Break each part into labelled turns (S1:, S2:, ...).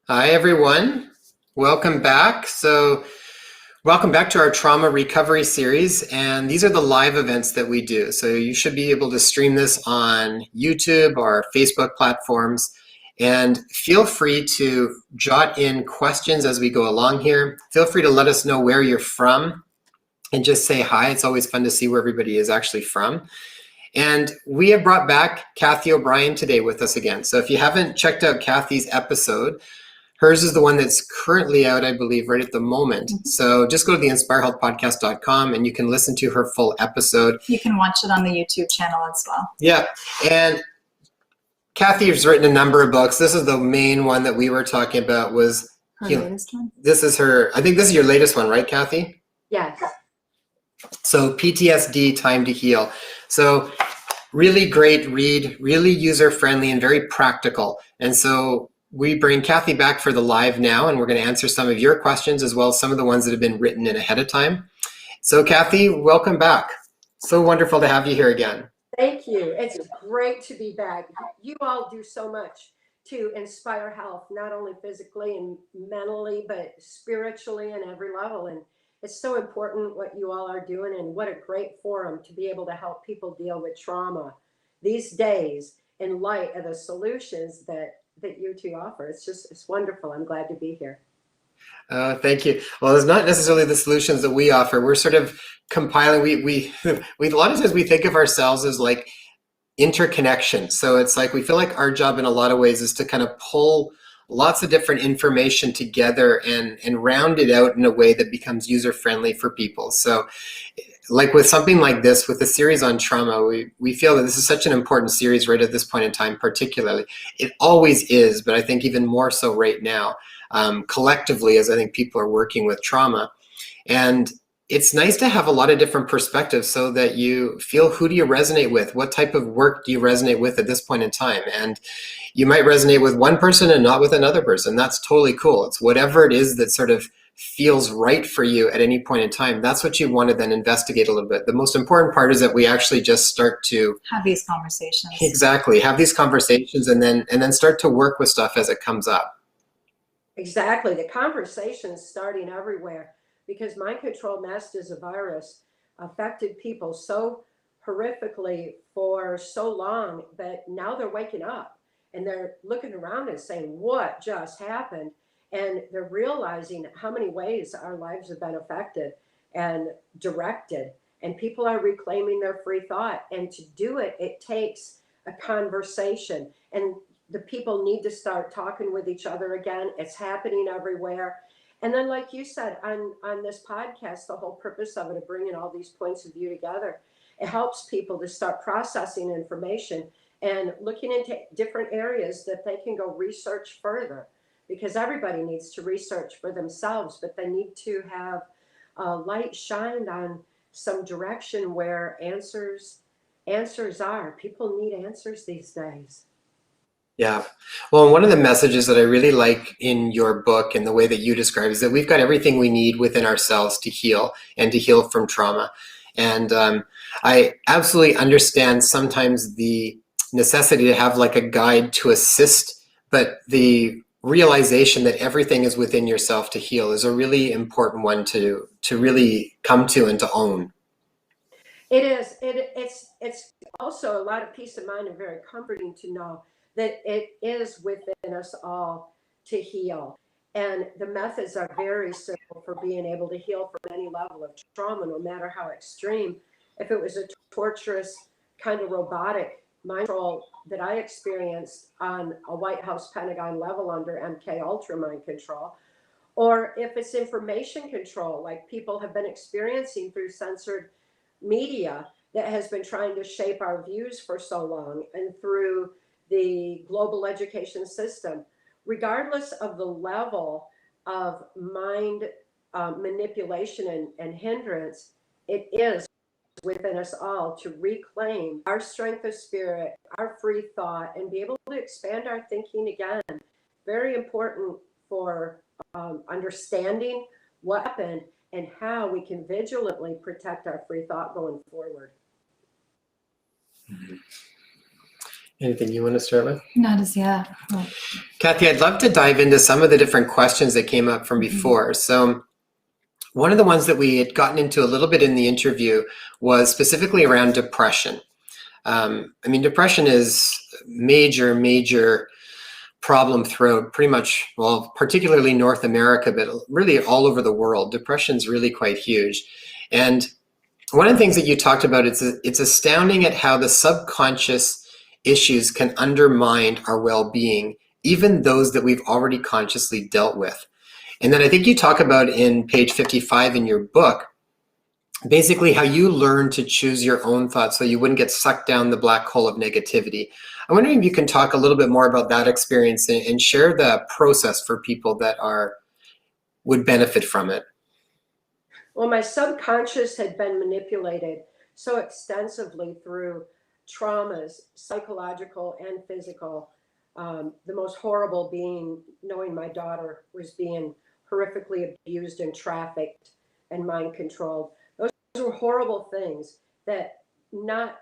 S1: Hi, everyone. Welcome back. Welcome back to our trauma recovery series. And these are the live events that we do. So you should be able to stream this on YouTube or Facebook platforms. And feel free to jot in questions as we go along here. Feel free to let us know where you're from and just say hi. It's always fun to see where everybody is actually from. And we have brought back Cathy O'Brien today with us again. So if you haven't checked out Cathy's episode, hers is the one that's currently out, I believe, right at the moment. So just go to the inspirehealthpodcast.com and you can listen to her full episode.
S2: You can watch it on the YouTube channel as well.
S1: Yeah. And Cathy has written a number of books. This is the main one that we were talking about was
S2: her latest one.
S1: This is her, I think this is your latest one, right, Cathy?
S3: Yes.
S1: So PTSD, Time to Heal. So really great read, really user-friendly and very practical. And so we bring Cathy back for the live now, and we're going to answer some of your questions as well as some of the ones that have been written in ahead of time. So Cathy, welcome back. So wonderful to have you here again.
S3: Thank you. It's great to be back. You all do so much to inspire health, not only physically and mentally, but spiritually and every level. And it's so important what you all are doing, and what a great forum to be able to help people deal with trauma these days in light of the solutions that you two offer. It's wonderful. I'm glad to be here.
S1: Thank you. Well, it's not necessarily the solutions that we offer. We're sort of compiling. We a lot of times we think of ourselves as like interconnection. So it's like we feel like our job in a lot of ways is to kind of pull lots of different information together and round it out in a way that becomes user-friendly for people. So like with something like this, with the series on trauma, we feel that this is such an important series right at this point in time, particularly. It always is, but I think even more so right now, collectively, as I think people are working with trauma. And it's nice to have a lot of different perspectives so that you feel, who do you resonate with? What type of work do you resonate with at this point in time? And you might resonate with one person and not with another person. That's totally cool. It's whatever it is that sort of feels right for you at any point in time. That's what you want to then investigate a little bit. The most important part is that we actually just start to
S2: have these conversations.
S1: Exactly. Have these conversations and then start to work with stuff as it comes up.
S3: Exactly. The conversation is starting everywhere, because mind control masked as a virus affected people so horrifically for so long that now they're waking up and they're looking around and saying, what just happened? And they're realizing how many ways our lives have been affected and directed. And people are reclaiming their free thought. And to do it, it takes a conversation. And the people need to start talking with each other again. It's happening everywhere. And then, like you said, on this podcast, the whole purpose of it, of bringing all these points of view together, it helps people to start processing information and looking into different areas that they can go research further. Because everybody needs to research for themselves, but they need to have light shined on some direction where answers are. People need answers these days.
S1: Yeah. Well, one of the messages that I really like in your book and the way that you describe is that we've got everything we need within ourselves to heal and to heal from trauma. And I absolutely understand sometimes the necessity to have like a guide to assist, but the realization that everything is within yourself to heal is a really important one to really come to and to own.
S3: It is. It's also a lot of peace of mind and very comforting to know that it is within us all to heal. And the methods are very simple for being able to heal from any level of trauma, no matter how extreme. If it was a torturous kind of robotic mind control that I experienced on a White House Pentagon level under MK Ultra mind control, or if it's information control like people have been experiencing through censored media that has been trying to shape our views for so long, and through the global education system, regardless of the level of mind manipulation and hindrance, it is within us all to reclaim our strength of spirit, our free thought, and be able to expand our thinking again. Very important for understanding what happened and how we can vigilantly protect our free thought going forward.
S1: Mm-hmm. Anything you want to start with?
S2: Not as yet.
S1: Cathy, I'd love to dive into some of the different questions that came up from before. So one of the ones that we had gotten into a little bit in the interview was specifically around depression. I mean, depression is major problem throughout pretty much, well, particularly North America, but really all over the world. Depression's really quite huge. And one of the things that you talked about, it's astounding at how the subconscious issues can undermine our well-being, even those that we've already consciously dealt with. And then I think you talk about in page 55 in your book, basically how you learn to choose your own thoughts so you wouldn't get sucked down the black hole of negativity. I'm wondering if you can talk a little bit more about that experience and share the process for people that would benefit from it.
S3: Well, my subconscious had been manipulated so extensively through traumas, psychological and physical. The most horrible being knowing my daughter was being horrifically abused and trafficked and mind controlled. Those were horrible things that not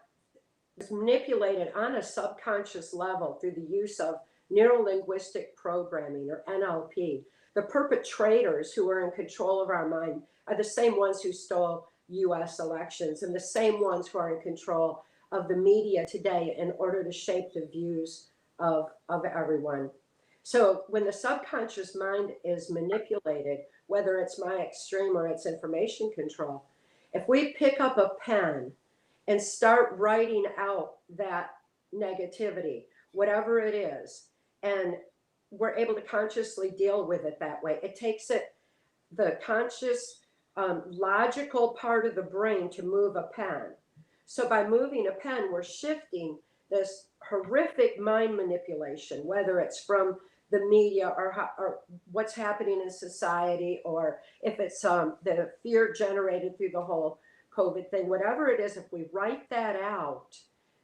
S3: was manipulated on a subconscious level through the use of neuro-linguistic programming, or NLP. The perpetrators who are in control of our mind are the same ones who stole US elections and the same ones who are in control of the media today in order to shape the views of everyone. So when the subconscious mind is manipulated, whether it's my extreme or it's information control, if we pick up a pen and start writing out that negativity, whatever it is, and we're able to consciously deal with it that way. It takes the conscious, logical part of the brain to move a pen. So by moving a pen, we're shifting this horrific mind manipulation, whether it's from the media or what's happening in society, or if it's the fear generated through the whole COVID thing, whatever it is, if we write that out,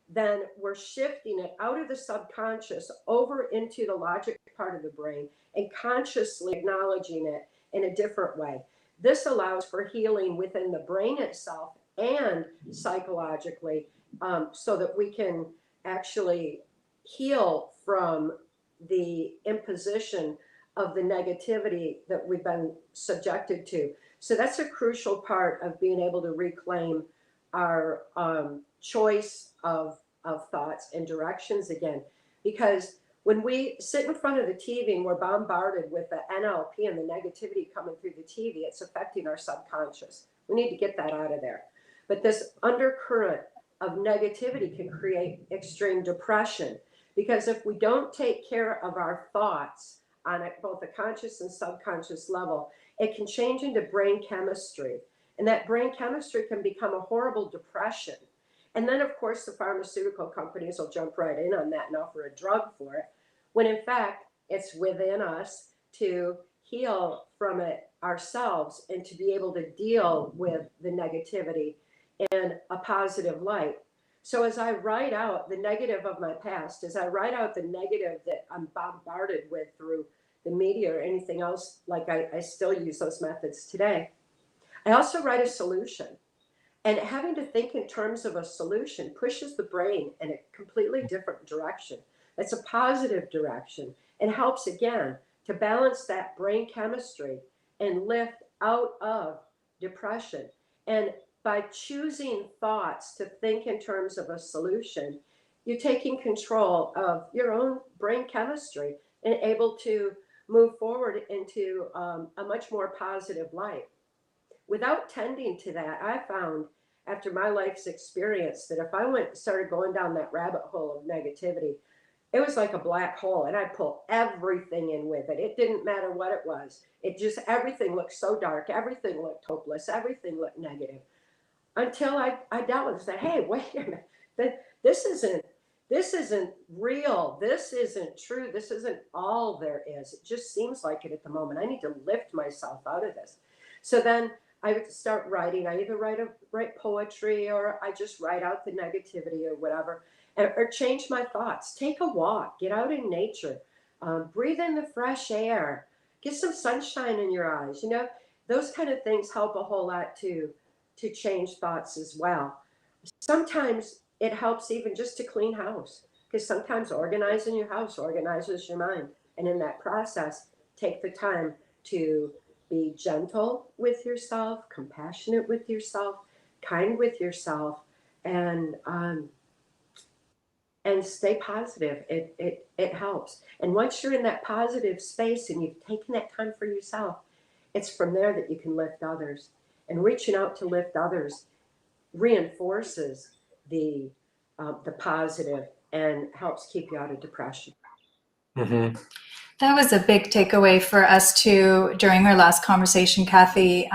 S3: then we're shifting it out of the subconscious over into the logic part of the brain and consciously acknowledging it in a different way. This allows for healing within the brain itself and psychologically, so that we can actually heal from the imposition of the negativity that we've been subjected to. So that's a crucial part of being able to reclaim our choice of thoughts and directions again. Because when we sit in front of the TV and we're bombarded with the NLP and the negativity coming through the TV, it's affecting our subconscious. We need to get that out of there. But this undercurrent of negativity can create extreme depression, because if we don't take care of our thoughts on both a conscious and subconscious level, it can change into brain chemistry. And that brain chemistry can become a horrible depression. And then, of course, the pharmaceutical companies will jump right in on that and offer a drug for it, when in fact, it's within us to heal from it ourselves and to be able to deal with the negativity in a positive light. So as I write out the negative of my past, as I write out the negative that I'm bombarded with through the media or anything else, like I still use those methods today, I also write a solution. And having to think in terms of a solution pushes the brain in a completely different direction. It's a positive direction and helps, again, to balance that brain chemistry and lift out of depression. And by choosing thoughts to think in terms of a solution, you're taking control of your own brain chemistry and able to move forward into a much more positive light. Without tending to that, I found after my life's experience that if I started going down that rabbit hole of negativity, it was like a black hole, and I'd pull everything in with it. It didn't matter what it was. It just, everything looked so dark. Everything looked hopeless. Everything looked negative, until I dealt with it and said, hey, wait a minute. This isn't real. This isn't true. This isn't all there is. It just seems like it at the moment. I need to lift myself out of this. So then I would start writing. I either write poetry, or I just write out the negativity or whatever, or change my thoughts. Take a walk, get out in nature, breathe in the fresh air, get some sunshine in your eyes. Those kind of things help a whole lot to change thoughts as well. Sometimes it helps even just to clean house, because sometimes organizing your house organizes your mind And in that process, take the time to be gentle with yourself, compassionate with yourself, kind with yourself, and stay positive. It helps. And once you're in that positive space and you've taken that time for yourself, it's from there that you can lift others. And reaching out to lift others reinforces the positive and helps keep you out of depression.
S1: Mm-hmm.
S2: That was a big takeaway for us too during our last conversation, Cathy.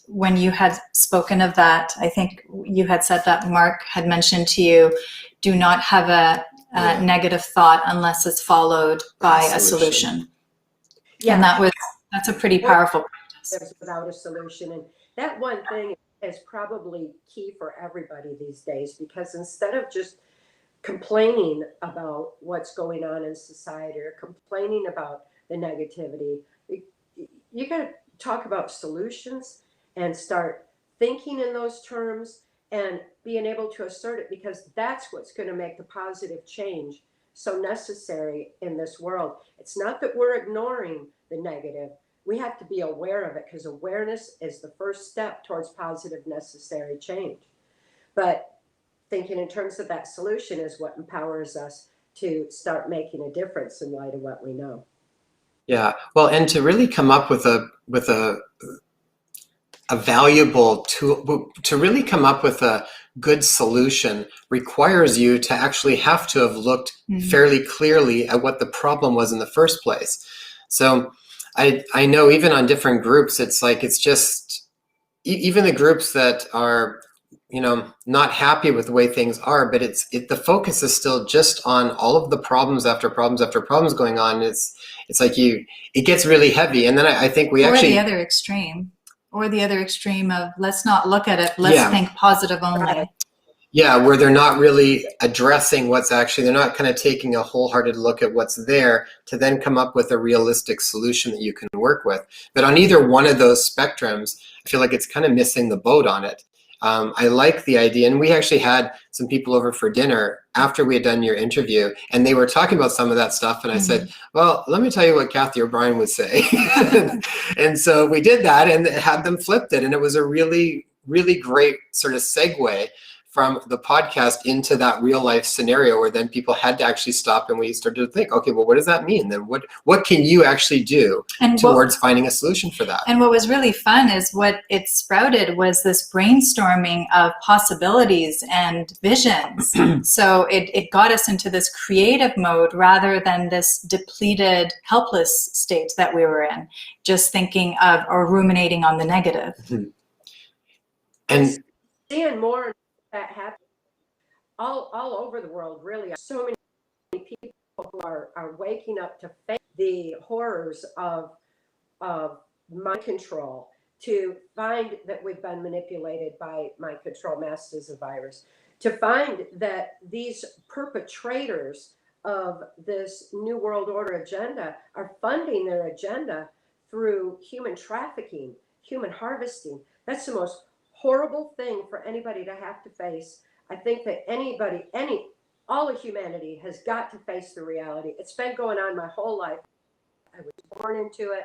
S2: When you had spoken of that, I think you had said that Mark had mentioned to you, do not have a negative thought unless it's followed by a solution.
S3: Yeah.
S2: And that's a pretty powerful practice.
S3: Without a solution. And that one thing is probably key for everybody these days, because instead of just complaining about what's going on in society or complaining about the negativity, you got to talk about solutions and start thinking in those terms and being able to assert it, because that's what's going to make the positive change so necessary in this world. It's not that we're ignoring the negative. We have to be aware of it, because awareness is the first step towards positive, necessary change. But thinking in terms of that solution is what empowers us to start making a difference in light of what we know.
S1: Yeah, well, and to really come up with a valuable tool, to really come up with a good solution requires you to actually have to have looked fairly clearly at what the problem was in the first place. So I know even on different groups, it's like, it's just, even the groups that are, not happy with the way things are, but the focus is still just on all of the problems after problems after problems going on. It's like it gets really heavy. And then I think we actually,
S2: the other extreme of, let's not look at it, let's think positive only.
S1: Yeah, where they're not really addressing what's actually, they're not kind of taking a wholehearted look at what's there to then come up with a realistic solution that you can work with. But on either one of those spectrums, I feel like it's kind of missing the boat on it. I like the idea, and we actually had some people over for dinner after we had done your interview, and they were talking about some of that stuff, and I said, well, let me tell you what Cathy O'Brien would say. And so we did that and had them flipped it, and it was a really, really great sort of segue from the podcast into that real life scenario, where then people had to actually stop, and we started to think, okay, well, what does that mean? Then what can you actually do towards finding a solution for that?
S2: And what was really fun is what it sprouted was this brainstorming of possibilities and visions. So it got us into this creative mode rather than this depleted, helpless state that we were in, just thinking of or ruminating on the negative.
S1: And
S3: seeing more that happen all over the world, really. So many people who are waking up to face the horrors of mind control, to find that we've been manipulated by mind control, masked as a virus, to find that these perpetrators of this New World Order agenda are funding their agenda through human trafficking, human harvesting. That's the most horrible thing for anybody to have to face. I think that all of humanity has got to face the reality. It's been going on my whole life. I was born into it.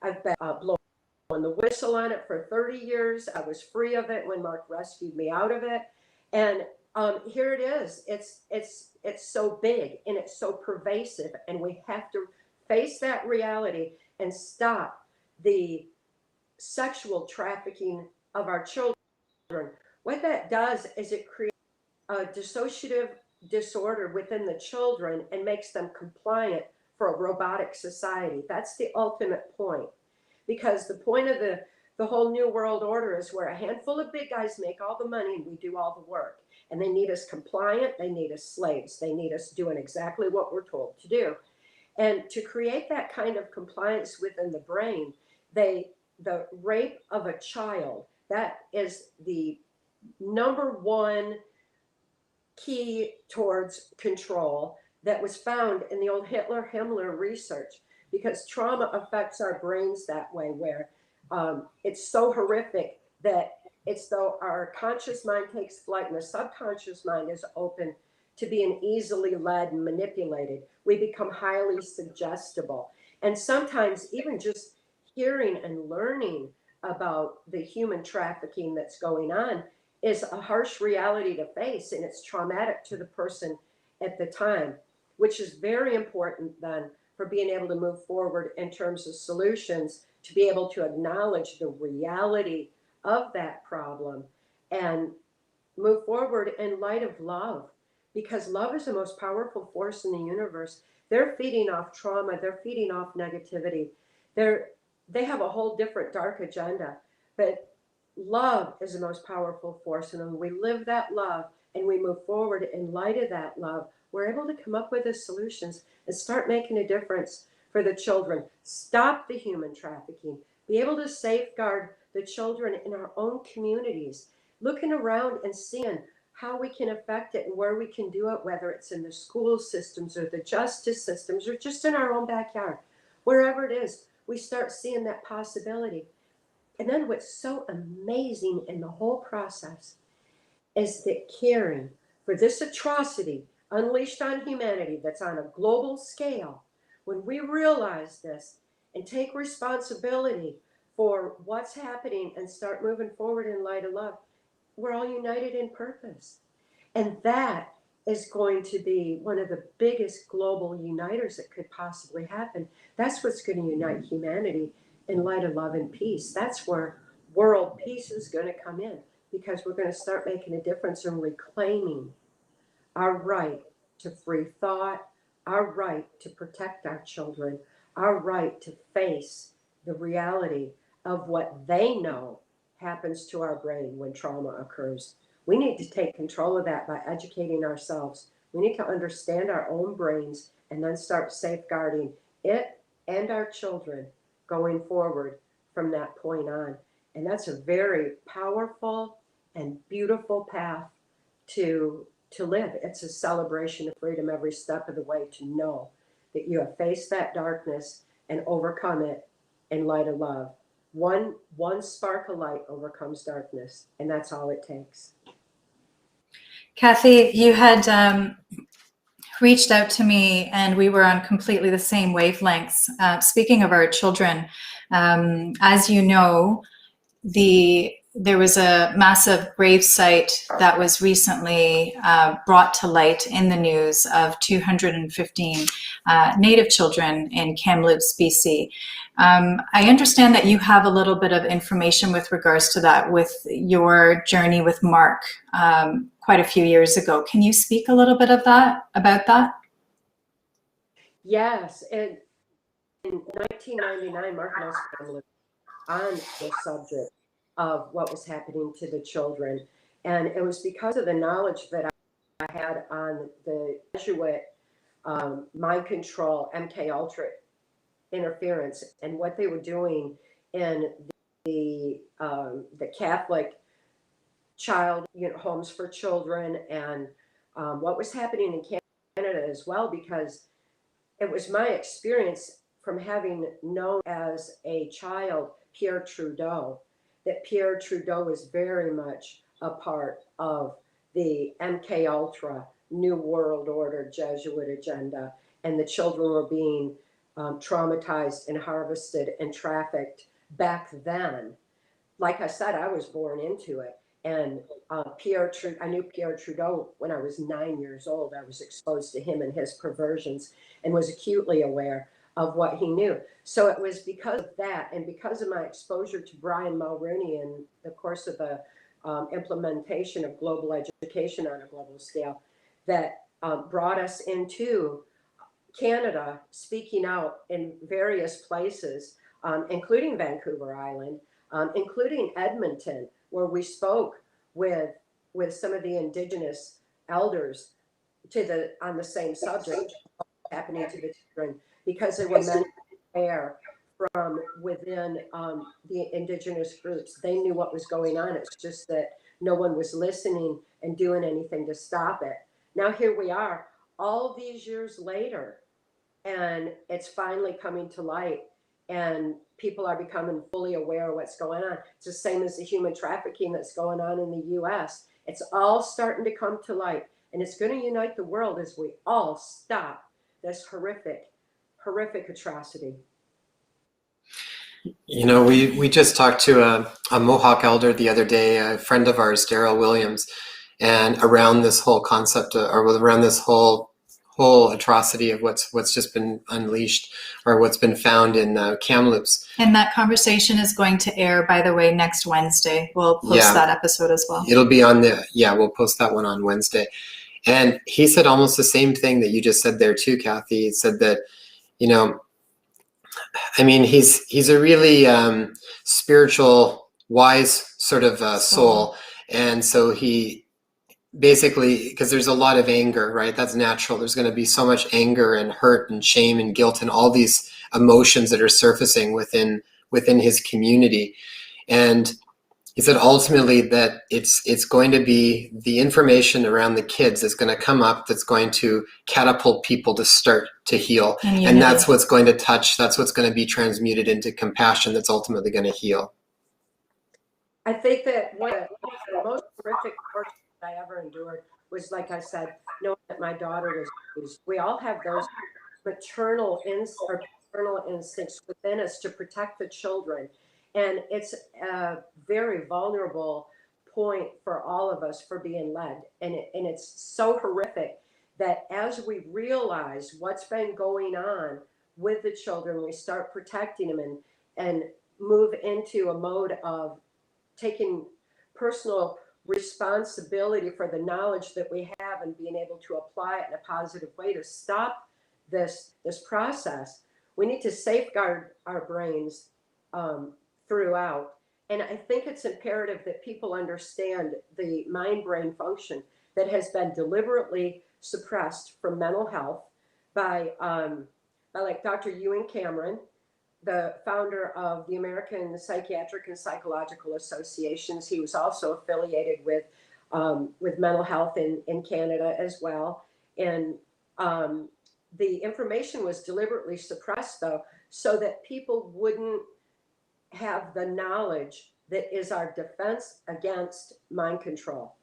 S3: I've been blowing the whistle on it for 30 years. I was free of it when Mark rescued me out of it. And here it is. It's so big and it's so pervasive, and we have to face that reality and stop the sexual trafficking of our children. What that does is it creates a dissociative disorder within the children and makes them compliant for a robotic society. That's the ultimate point, because the point of the whole New World Order is where a handful of big guys make all the money and we do all the work. And they need us compliant. They need us slaves. They need us doing exactly what we're told to do. And to create that kind of compliance within the brain, the rape of a child, that is the number one key towards control that was found in the old Himmler research, because trauma affects our brains that way, where it's so horrific that it's though our conscious mind takes flight and the subconscious mind is open to being easily led and manipulated. We become highly suggestible. And sometimes even just hearing and learning about the human trafficking that's going on is a harsh reality to face, and it's traumatic to the person at the time, which is very important then for being able to move forward in terms of solutions, to be able to acknowledge the reality of that problem and move forward in light of love, because love is the most powerful force in the universe. They're feeding off trauma, they're feeding off negativity. They have a whole different dark agenda, but love is the most powerful force. And when we live that love and we move forward in light of that love, we're able to come up with the solutions and start making a difference for the children. Stop the human trafficking, be able to safeguard the children in our own communities, looking around and seeing how we can affect it and where we can do it, whether it's in the school systems or the justice systems or just in our own backyard. Wherever it is, we start seeing that possibility. And then what's so amazing in the whole process is that caring for this atrocity unleashed on humanity that's on a global scale, when we realize this and take responsibility for what's happening and start moving forward in light of love, we're all united in purpose. And that is going to be one of the biggest global uniters that could possibly happen. That's what's going to unite humanity in light of love and peace. That's where world peace is going to come in, because we're going to start making a difference in reclaiming our right to free thought, our right to protect our children, our right to face the reality of what they know happens to our brain when trauma occurs. We need to take control of that by educating ourselves. We need to understand our own brains and then start safeguarding it and our children going forward from that point on. And that's a very powerful and beautiful path to live. It's a celebration of freedom every step of the way, to know that you have faced that darkness and overcome it in light of love. One spark of light overcomes darkness, and that's all it takes.
S2: Cathy, you had reached out to me and we were on completely the same wavelengths. Speaking of our children, as you know, there was a massive grave site that was recently brought to light in the news of 215 Native children in Kamloops, BC. I understand that you have a little bit of information with regards to that with your journey with Mark quite a few years ago. Can you speak a little bit of that, about that?
S3: Yes, and in 1999, Mark and I spent on the subject of what was happening to the children. And it was because of the knowledge that I had on the Jesuit mind control, MK Ultra interference, and what they were doing in the Catholic child homes for children, and what was happening in Canada as well, because it was my experience from having known as a child Pierre Trudeau, that Pierre Trudeau was very much a part of the MK Ultra New World Order Jesuit agenda, and the children were being traumatized and harvested and trafficked back then. Like I said, I was born into it. And I knew Pierre Trudeau when I was 9 years old. I was exposed to him and his perversions and was acutely aware of what he knew. So it was because of that, and because of my exposure to Brian Mulroney in the course of the implementation of global education on a global scale, that brought us into Canada, speaking out in various places, including Vancouver Island, including Edmonton, where we spoke with some of the Indigenous elders on the same subject happening to the children, because there were many there from within the Indigenous groups. They knew what was going on. It's just that no one was listening and doing anything to stop it. Now here we are, all these years later, and it's finally coming to light, and people are becoming fully aware of what's going on. It's the same as the human trafficking that's going on in the US. It's all starting to come to light, And it's going to unite the world as we all stop this horrific atrocity.
S1: You know, we just talked to a Mohawk elder the other day, a friend of ours, Daryl Williams, and around this whole concept, or around this whole atrocity of what's just been unleashed, or what's been found in Kamloops.
S2: And that conversation is going to air, by the way, next Wednesday. We'll post that episode as well.
S1: It'll be on we'll post that one on Wednesday. And he said almost the same thing that you just said there too, Cathy. He said that, you know, I mean, he's a really spiritual, wise sort of soul. And so he basically, because there's a lot of anger, right? That's natural. There's going to be so much anger and hurt and shame and guilt and all these emotions that are surfacing within his community. And he said ultimately that it's going to be the information around the kids that's going to come up that's going to catapult people to start to heal. And that's what's going to touch, that's what's going to be transmuted into compassion that's ultimately going to heal.
S3: I think that one of the most horrific torture I ever endured was, like I said, knowing that my daughter was abused. We all have those maternal or paternal instincts within us to protect the children. And it's a very vulnerable point for all of us for being led. And it's so horrific that as we realize what's been going on with the children, we start protecting them and move into a mode of taking personal responsibility for the knowledge that we have and being able to apply it in a positive way to stop this process. We need to safeguard our brains throughout. And I think it's imperative that people understand the mind-brain function that has been deliberately suppressed from mental health by like Dr. Ewan Cameron, the founder of the American Psychiatric and Psychological Associations. He was also affiliated with mental health in Canada as well. And the information was deliberately suppressed, though, so that people wouldn't have the knowledge that is our defense against mind control.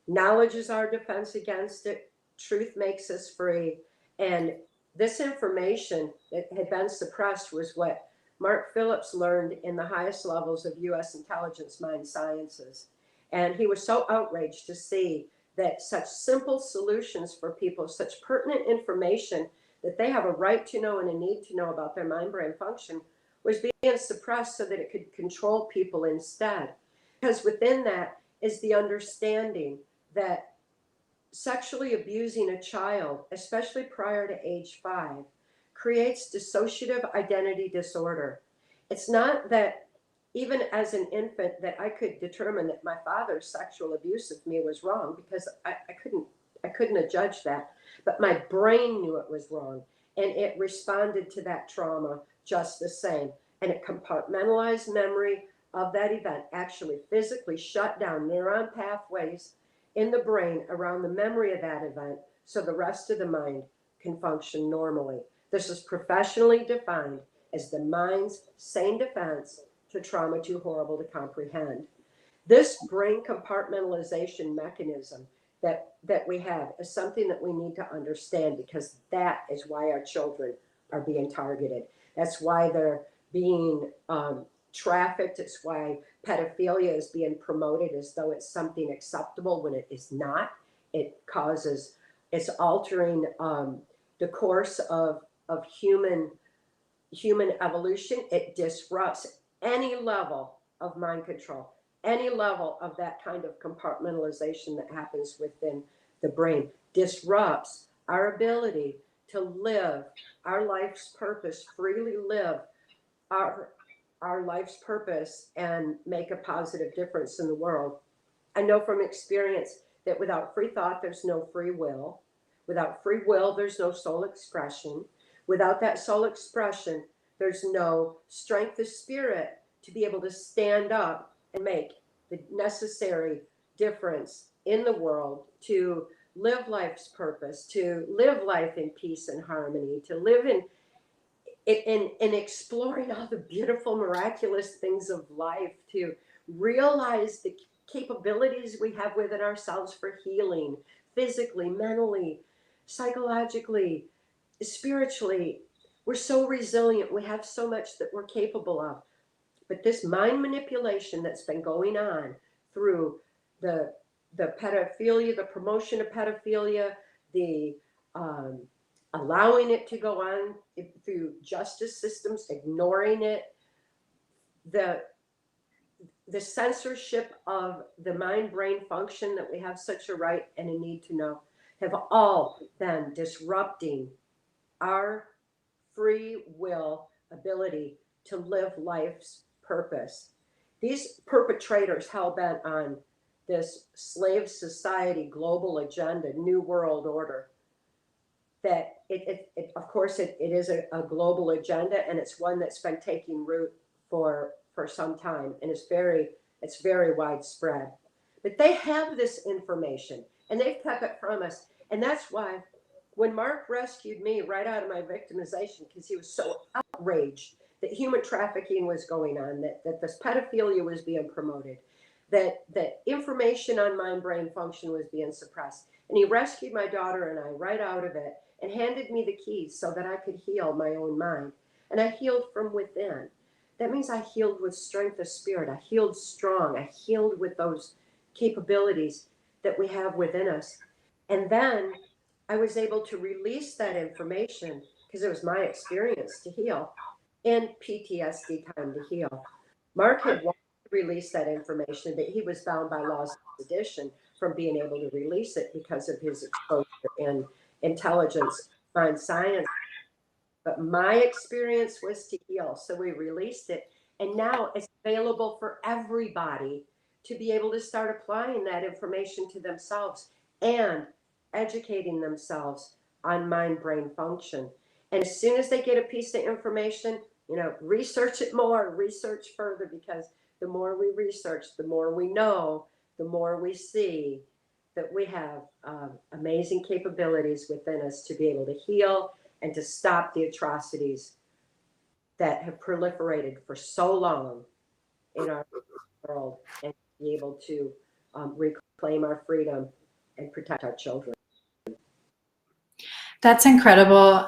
S3: Knowledge is our defense against it. Truth makes us free. And this information that had been suppressed was what Mark Phillips learned in the highest levels of U.S. intelligence mind sciences. And he was so outraged to see that such simple solutions for people, such pertinent information that they have a right to know and a need to know about their mind-brain function, was being suppressed so that it could control people instead. Because within that is the understanding that sexually abusing a child, especially prior to age 5, creates dissociative identity disorder. It's not that even as an infant that I could determine that my father's sexual abuse of me was wrong, because I couldn't have judged that, but my brain knew it was wrong, and it responded to that trauma just the same. And it compartmentalized memory of that event, actually physically shut down neuron pathways in the brain around the memory of that event, so the rest of the mind can function normally. This is professionally defined as the mind's sane defense to trauma too horrible to comprehend. This brain compartmentalization mechanism that we have is something that we need to understand, because that is why our children are being targeted. That's why they're being trafficked. It's why pedophilia is being promoted as though it's something acceptable when it is not. It's altering the course of human evolution. It disrupts any level of mind control, any level of that kind of compartmentalization that happens within the brain, disrupts our ability to live our life's purpose, freely live our life's purpose and make a positive difference in the world. I know from experience that without free thought, there's no free will. Without free will, there's no soul expression. Without that soul expression, there's no strength of spirit to be able to stand up and make the necessary difference in the world, to live life's purpose, to live life in peace and harmony, to live in exploring all the beautiful, miraculous things of life, to realize the capabilities we have within ourselves for healing, physically, mentally, psychologically, spiritually. We're so resilient. We have so much that we're capable of. But this mind manipulation that's been going on through the pedophilia, the promotion of pedophilia, the allowing it to go on through justice systems, ignoring it, the censorship of the mind brain function that we have such a right and a need to know, have all been disrupting our free will ability to live life's purpose. These perpetrators hell-bent on this slave society global agenda, new world order, that it of course it is a global agenda, and it's one that's been taking root for some time, and it's very widespread. But they have this information and they've kept it from us. And that's why when Mark rescued me right out of my victimization, because he was so outraged that human trafficking was going on, that this pedophilia was being promoted, that information on mind brain function was being suppressed. And he rescued my daughter and I right out of it and handed me the keys so that I could heal my own mind. And I healed from within. That means I healed with strength of spirit. I healed strong. I healed with those capabilities that we have within us. And then I was able to release that information because it was my experience to heal in PTSD time to heal. Mark had wanted to release that information, but he was bound by laws of sedition from being able to release it because of his exposure in intelligence, mind science. But my experience was to heal. So we released it. And now it's available for everybody to be able to start applying that information to themselves and educating themselves on mind brain function. And as soon as they get a piece of information, research it more, research further, because the more we research, the more we know, the more we see that we have amazing capabilities within us to be able to heal and to stop the atrocities that have proliferated for so long in our world, and be able to reclaim our freedom and protect our children.
S2: That's incredible.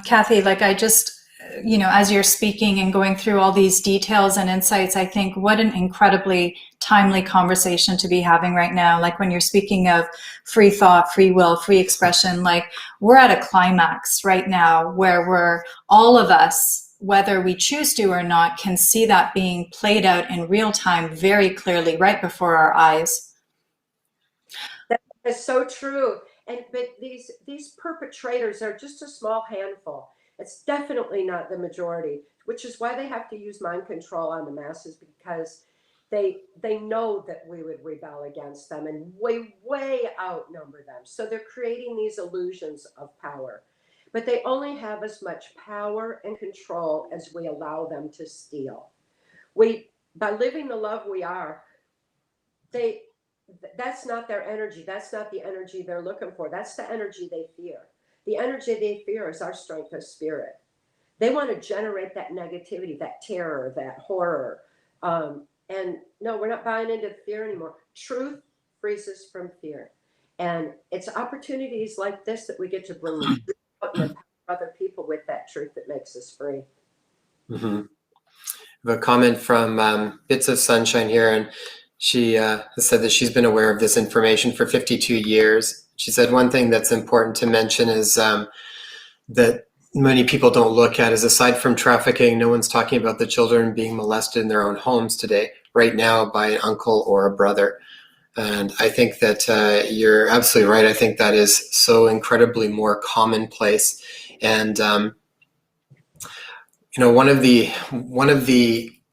S2: Cathy, like I just, as you're speaking and going through all these details and insights, I think what an incredibly timely conversation to be having right now. Like when you're speaking of free thought, free will, free expression, like we're at a climax right now where we're all of us, whether we choose to or not, can see that being played out in real time very clearly right before our eyes.
S3: That is so true. But these perpetrators are just a small handful. It's definitely not the majority, which is why they have to use mind control on the masses, because they know that we would rebel against them and way outnumber them. So they're creating these illusions of power. But they only have as much power and control as we allow them to steal. By living the love we are, that's not their energy. That's not the energy they're looking for. That's the energy they fear. The energy they fear is our strength of spirit. They want to generate that negativity, that terror, that horror. And no, we're not buying into fear anymore. Truth frees us from fear. And it's opportunities like this that we get to bring out and empower other people with that truth that makes us free.
S1: Mm-hmm. I have a comment from Bits of Sunshine here, and she has said that she's been aware of this information for 52 years. She said one thing that's important to mention is that many people don't look at is, aside from trafficking, no one's talking about the children being molested in their own homes today, right now, by an uncle or a brother. And I think that you're absolutely right. I think that is so incredibly more commonplace. And one of the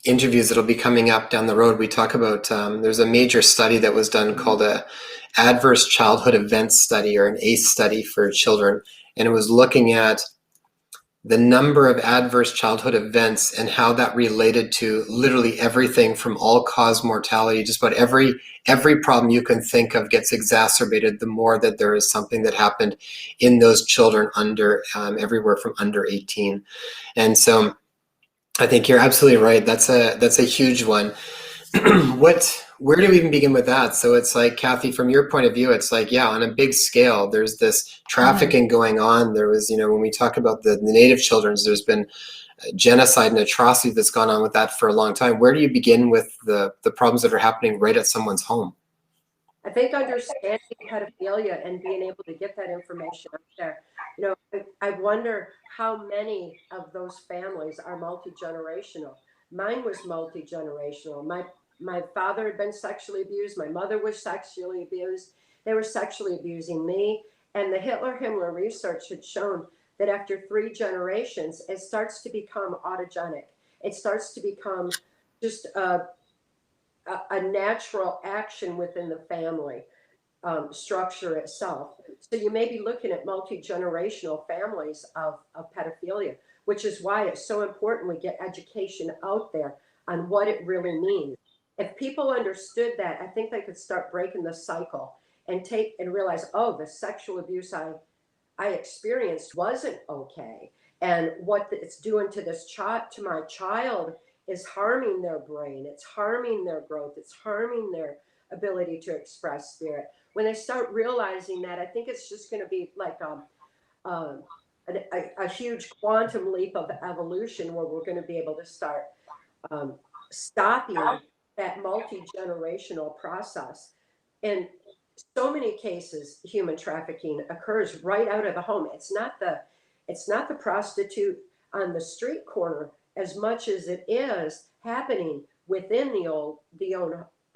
S1: interviews that'll be coming up down the road, we talk about there's a major study that was done called a adverse childhood events study, or an ACE study for children, and it was looking at the number of adverse childhood events and how that related to literally everything from all-cause mortality. Just about every problem you can think of gets exacerbated the more that there is something that happened in those children under everywhere from under 18. And so I think you're absolutely right. That's a huge one. where do we even begin with that? So it's like, Cathy, from your point of view, it's like, yeah, on a big scale, there's this trafficking going on. There was, when we talk about the native children, there's been genocide and atrocity that's gone on with that for a long time. Where do you begin with the problems that are happening right at someone's home?
S3: I think understanding pedophilia and being able to get that information out there. I wonder how many of those families are multi-generational. Mine was multi-generational. My father had been sexually abused. My mother was sexually abused. They were sexually abusing me. And the Hitler-Himmler research had shown that after 3 generations, it starts to become autogenic. It starts to become just a natural action within the family structure itself. So you may be looking at multi-generational families of pedophilia, which is why it's so important we get education out there on what it really means. If people understood that, I think they could start breaking the cycle and realize, oh, the sexual abuse I experienced wasn't okay. And what it's doing to to my child is harming their brain. It's harming their growth. It's harming their ability to express spirit. When they start realizing that, I think it's just going to be like a huge quantum leap of evolution where we're going to be able to start stopping that multi-generational process. And so many cases, human trafficking occurs right out of the home. It's not the prostitute on the street corner as much as it is happening within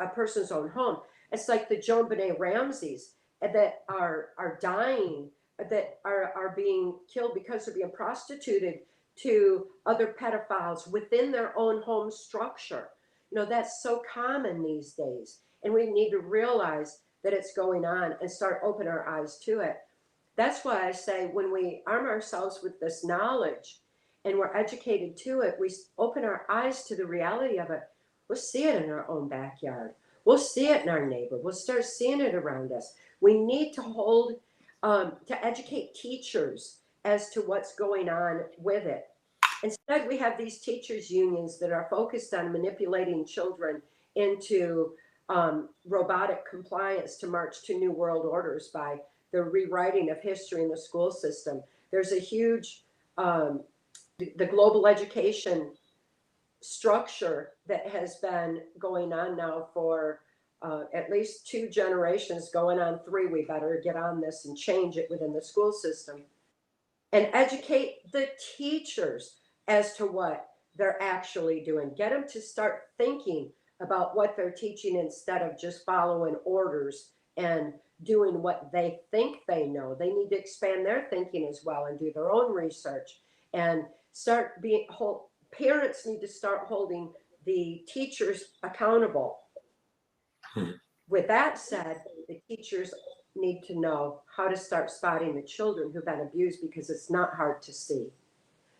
S3: a person's own home. It's like the JonBenet Ramseys that are dying, that are being killed because they're being prostituted to other pedophiles within their own home structure. That's so common these days, and we need to realize that it's going on and start opening our eyes to it. That's why I say when we arm ourselves with this knowledge and we're educated to it, we open our eyes to the reality of it. We'll see it in our own backyard. We'll see it in our neighbor. We'll start seeing it around us. We need to to educate teachers as to what's going on with it. Instead, we have these teachers' unions that are focused on manipulating children into robotic compliance to march to new world orders by the rewriting of history in the school system. There's a huge, the global education structure that has been going on now for at least 2 generations, going on 3. We better get on this and change it within the school system and educate the teachers as to what they're actually doing. Get them to start thinking about what they're teaching instead of just following orders and doing what they think they know. They need to expand their thinking as well and do their own research and parents need to start holding the teachers accountable. With that said, the teachers need to know how to start spotting the children who've been abused, because it's not hard to see.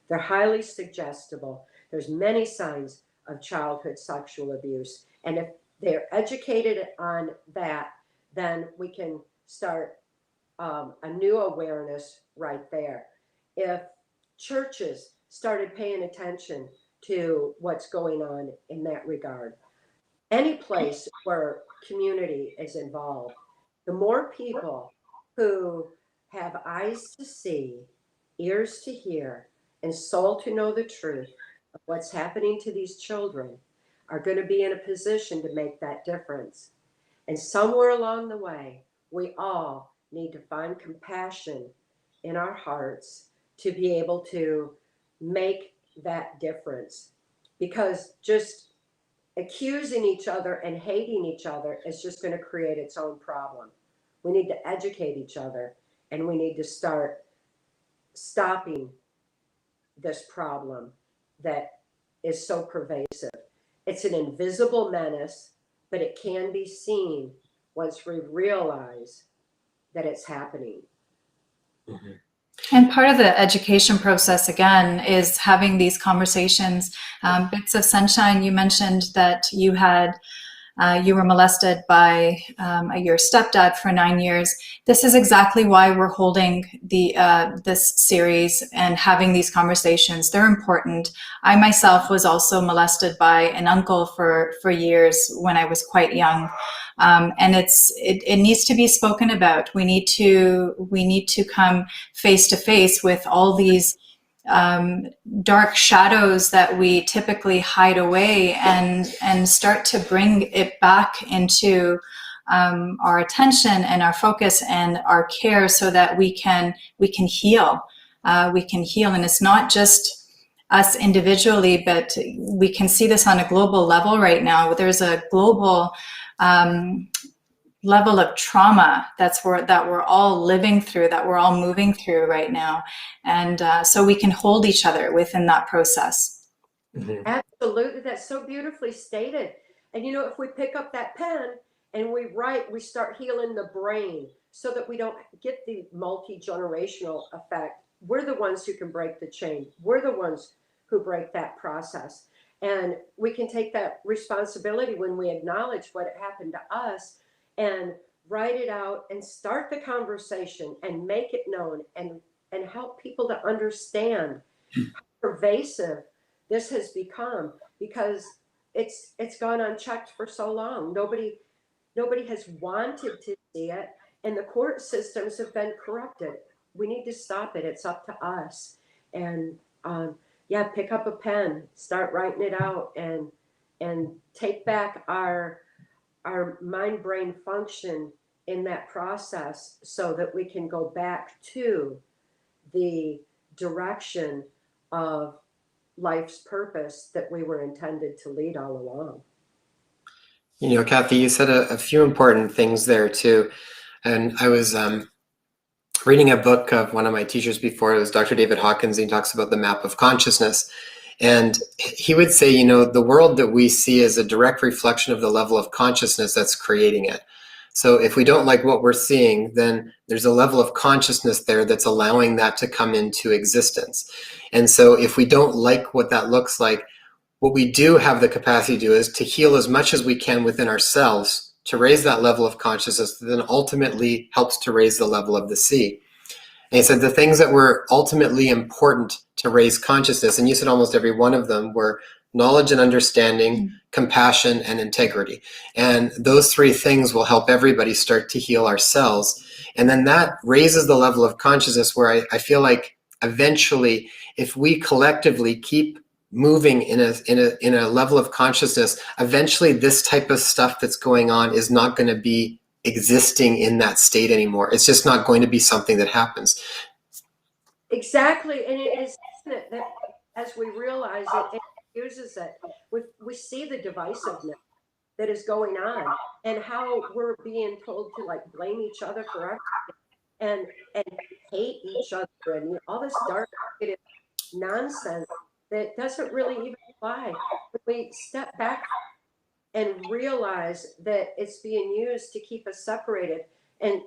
S3: They're highly suggestible. There's many signs of childhood sexual abuse. And if they're educated on that, then we can start a new awareness right there. If churches started paying attention to what's going on in that regard, any place where community is involved, the more people who have eyes to see, ears to hear, and soul to know the truth of what's happening to these children are going to be in a position to make that difference. And somewhere along the way, we all need to find compassion in our hearts to be able to make that difference. Because just accusing each other and hating each other is just going to create its own problem. We need to educate each other, and we need to start stopping this problem that is so pervasive. It's an invisible menace, but it can be seen once we realize that it's happening.
S1: Mm-hmm.
S2: And part of the education process, again, is having these conversations. Bits of Sunshine, you mentioned that you had you were molested by your stepdad for 9 years. This is exactly why we're holding this series and having these conversations. They're important. I myself was also molested by an uncle for years when I was quite young. And it needs to be spoken about. We need to come face to face with all these dark shadows that we typically hide away, and start to bring it back into our attention and our focus and our care, so that we can heal. We can heal, and it's not just us individually, but we can see this on a global level right now. There's a global level of trauma that we're all living through, that we're all moving through right now, and so we can hold each other within that process.
S3: Mm-hmm. Absolutely, that's so beautifully stated. And if we pick up that pen and we write, we start healing the brain so that we don't get the multi-generational effect. We're the ones who can break the chain. We're the ones who break that process, and we can take that responsibility when we acknowledge what happened to us and write it out and start the conversation and make it known, and help people to understand how pervasive this has become, because it's gone unchecked for so long. Nobody has wanted to see it, and the court systems have been corrupted. We need to stop it. It's up to us. And pick up a pen, start writing it out, and take back our mind brain function in that process, so that we can go back to the direction of life's purpose that we were intended to lead all along.
S1: Cathy, you said a few important things there too. And I was reading a book of one of my teachers before. It was Dr. David Hawkins. He talks about the map of consciousness. And he would say, the world that we see is a direct reflection of the level of consciousness that's creating it. So if we don't like what we're seeing, then there's a level of consciousness there that's allowing that to come into existence. And so if we don't like what that looks like, what we do have the capacity to do is to heal as much as we can within ourselves to raise that level of consciousness that then ultimately helps to raise the level of the sea. And he said the things that were ultimately important to raise consciousness, and you said almost every one of them, were knowledge and understanding, compassion, and integrity. And those three things will help everybody start to heal ourselves. And then that raises the level of consciousness where I feel like eventually, if we collectively keep moving in a level of consciousness, eventually this type of stuff that's going on is not going to be existing in that state anymore. It's just not going to be something that happens.
S3: Exactly. And it is that as we realize it uses it, we see the divisiveness that is going on, and how we're being told to blame each other for everything and hate each other, and all this dark negative nonsense that doesn't really even apply. But we step back and realize that it's being used to keep us separated, and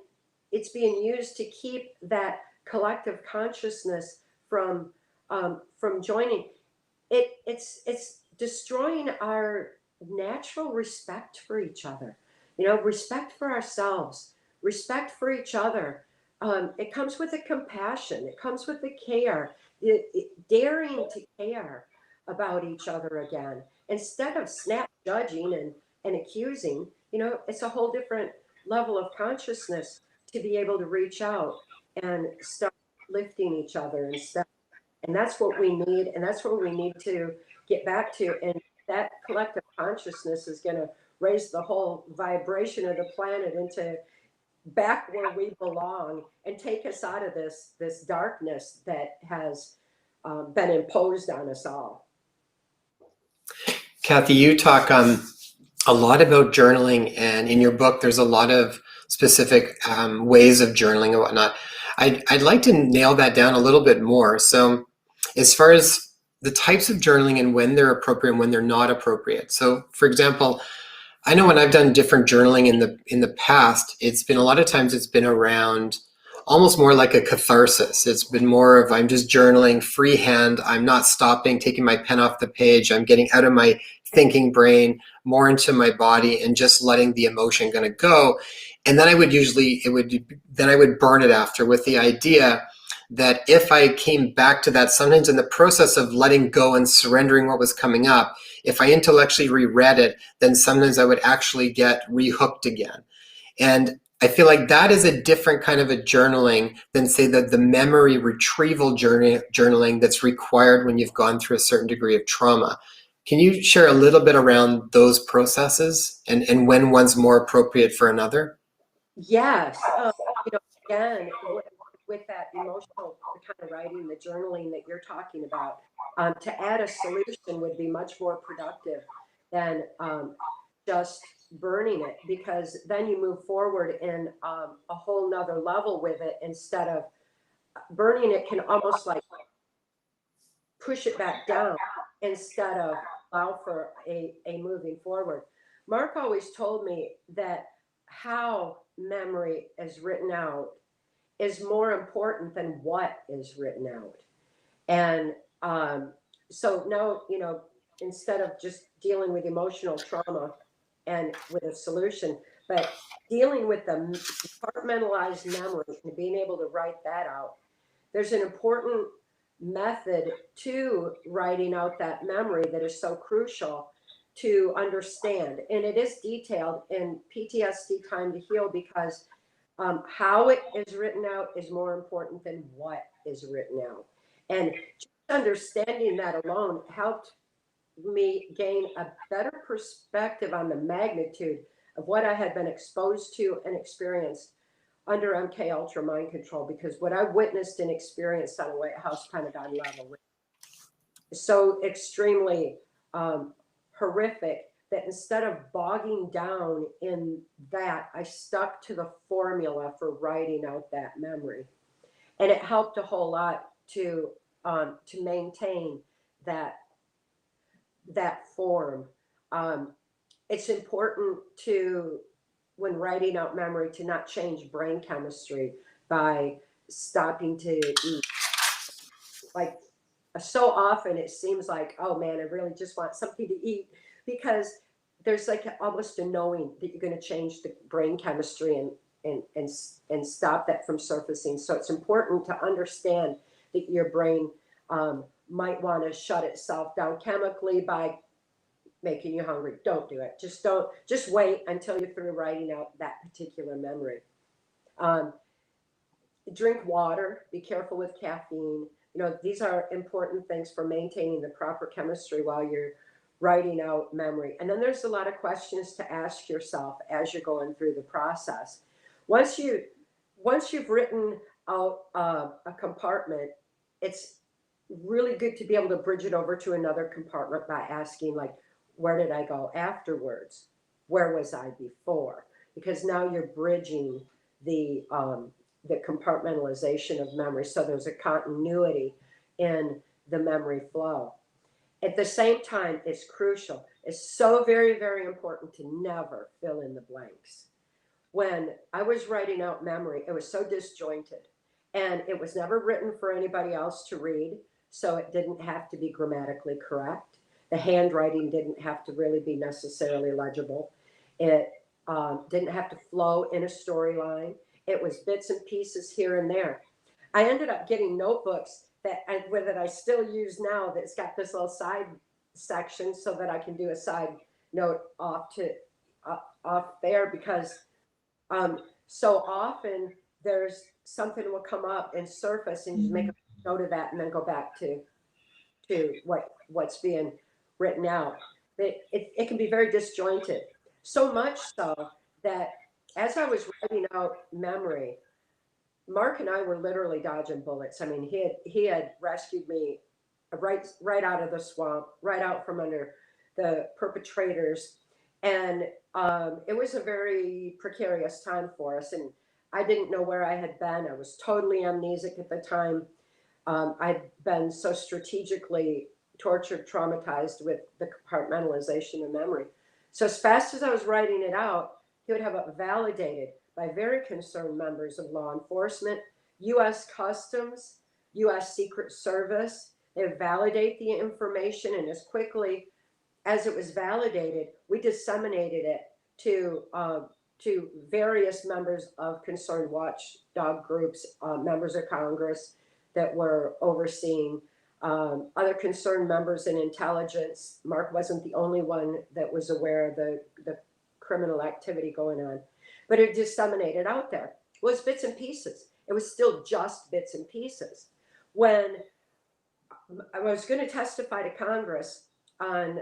S3: it's being used to keep that collective consciousness from joining. It's destroying our natural respect for each other, respect for ourselves, respect for each other. It comes with a compassion. It comes with a care, daring to care about each other again, instead of snap judging and accusing. It's a whole different level of consciousness to be able to reach out and start lifting each other instead. And that's what we need, and that's what we need to get back to. And that collective consciousness is going to raise the whole vibration of the planet into back where we belong, and take us out of this darkness that has been imposed on us all.
S1: Cathy, you talk a lot about journaling, and in your book there's a lot of specific ways of journaling and whatnot. I'd like to nail that down a little bit more. So as far as the types of journaling and when they're appropriate and when they're not appropriate. So for example, I know when I've done different journaling in the past, it's been a lot of times it's been around almost more like a catharsis. It's been more of, I'm just journaling freehand. I'm not stopping, taking my pen off the page. I'm getting out of my thinking brain. more into my body and just letting the emotion gonna go. And then I would burn it after, with the idea that if I came back to that, sometimes in the process of letting go and surrendering what was coming up, if I intellectually reread it, then sometimes I would actually get rehooked again. And I feel like that is a different kind of a journaling than, say, the memory retrieval journaling that's required when you've gone through a certain degree of trauma. Can you share a little bit around those processes and when one's more appropriate for another?
S3: Yes. Again, with that emotional kind of writing, the journaling that you're talking about, to add a solution would be much more productive than just burning it, because then you move forward in a whole nother level with it. Instead of burning it, can almost like push it back down instead of allow for a moving forward. Mark always told me that how memory is written out is more important than what is written out. And so now, instead of just dealing with emotional trauma and with a solution, but dealing with the compartmentalized memory and being able to write that out, there's an important method to writing out that memory that is so crucial to understand. And it is detailed in PTSD Time to Heal, because how it is written out is more important than what is written out. And just understanding that alone helped me gain a better perspective on the magnitude of what I had been exposed to and experienced under MK Ultra mind control, because what I witnessed and experienced on a White House Pentagon level was so extremely horrific that instead of bogging down in that, I stuck to the formula for writing out that memory, and it helped a whole lot to maintain that form. It's important to, when writing out memory, to not change brain chemistry by stopping to eat. Like, so often it seems like, oh man, I really just want something to eat, because there's like almost a knowing that you're going to change the brain chemistry and stop that from surfacing. So it's important to understand that your brain might want to shut itself down chemically by making you hungry. Don't do it. Just wait until you're through writing out that particular memory. Um, Drink water, be careful with caffeine. These are important things for maintaining the proper chemistry while you're writing out memory. And then there's a lot of questions to ask yourself as you're going through the process. Once you've written out a compartment, it's really good to be able to bridge it over to another compartment by asking, like, where did I go afterwards? Where was I before? Because now you're bridging the compartmentalization of memory. So there's a continuity in the memory flow. At the same time, it's crucial. It's so very, very important to never fill in the blanks. When I was writing out memory, it was so disjointed, and it was never written for anybody else to read. So it didn't have to be grammatically correct. The handwriting didn't have to really be necessarily legible. It didn't have to flow in a storyline. It was bits and pieces here and there. I ended up getting notebooks that I still use now, that's got this little side section so that I can do a side note off there, because so often there's something will come up and surface, and you just make a note of that and then go back to what's being written out. It can be very disjointed, so much so that as I was writing out memory, Mark and I were literally dodging bullets. I mean, he had rescued me right out of the swamp, right out from under the perpetrators, and it was a very precarious time for us. And I didn't know where I had been. I was totally amnesic at the time. I'd been so strategically tortured, traumatized with the compartmentalization of memory. So as fast as I was writing it out, he would have it validated by very concerned members of law enforcement, U.S. Customs, U.S. Secret Service. They would validate the information, and as quickly as it was validated, we disseminated it to various members of concerned watchdog groups, members of Congress that were overseeing, other concerned members in intelligence. Mark wasn't the only one that was aware of the criminal activity going on, but it disseminated out there. It was bits and pieces. It was still just bits and pieces. When I was going to testify to Congress on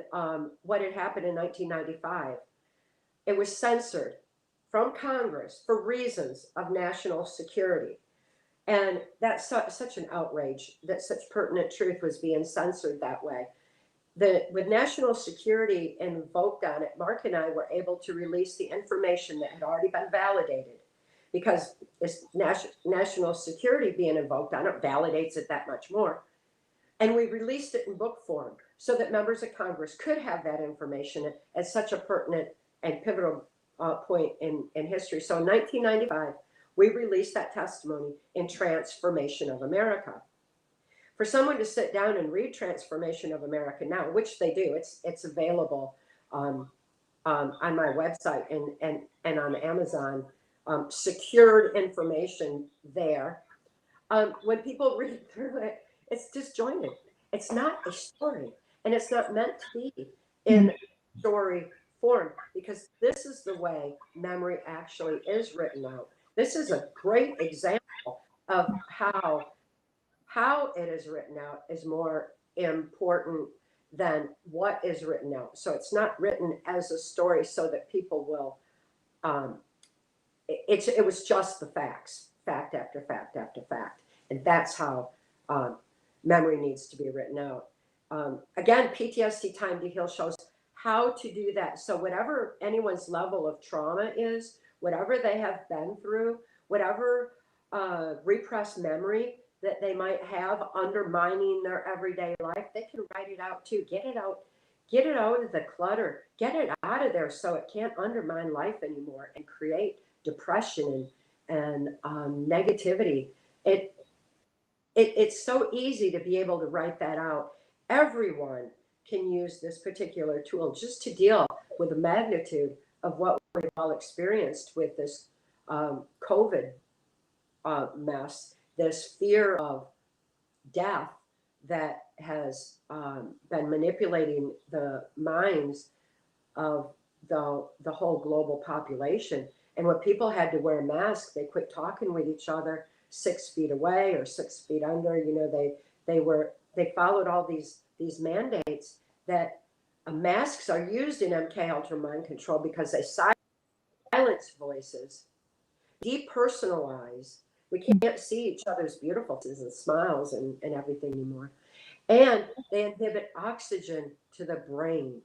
S3: what had happened in 1995, it was censored from Congress for reasons of national security. And that's such an outrage that such pertinent truth was being censored that way. With national security invoked on it, Mark and I were able to release the information that had already been validated, because it's national security being invoked on it validates it that much more. And we released it in book form so that members of Congress could have that information at such a pertinent and pivotal point in history. So in 1995, we released that testimony in Transformation of America. For someone to sit down and read Transformation of America now, which they do, it's available on my website and on Amazon, secured information there. When people read through it, it's disjointed. It's not a story, and it's not meant to be in story form, because this is the way memory actually is written out. This is a great example of how it is written out is more important than what is written out. So it's not written as a story so that people will, it was just the facts, fact after fact after fact. And that's how memory needs to be written out. Again, PTSD Time to Heal shows how to do that. So whatever anyone's level of trauma is, whatever they have been through, whatever repressed memory that they might have undermining their everyday life, they can write it out too. Get it out of the clutter, get it out of there so it can't undermine life anymore and create depression and negativity. It's so easy to be able to write that out. Everyone can use this particular tool just to deal with the magnitude of what we've all experienced with this COVID mess, this fear of death that has been manipulating the minds of the whole global population. And when people had to wear masks, they quit talking with each other 6 feet away or 6 feet under. You know, they followed all these mandates that masks are used in MK Ultra mind control because they silence voices, depersonalize. We can't see each other's beautiful faces and smiles and everything anymore. And they inhibit oxygen to the brain.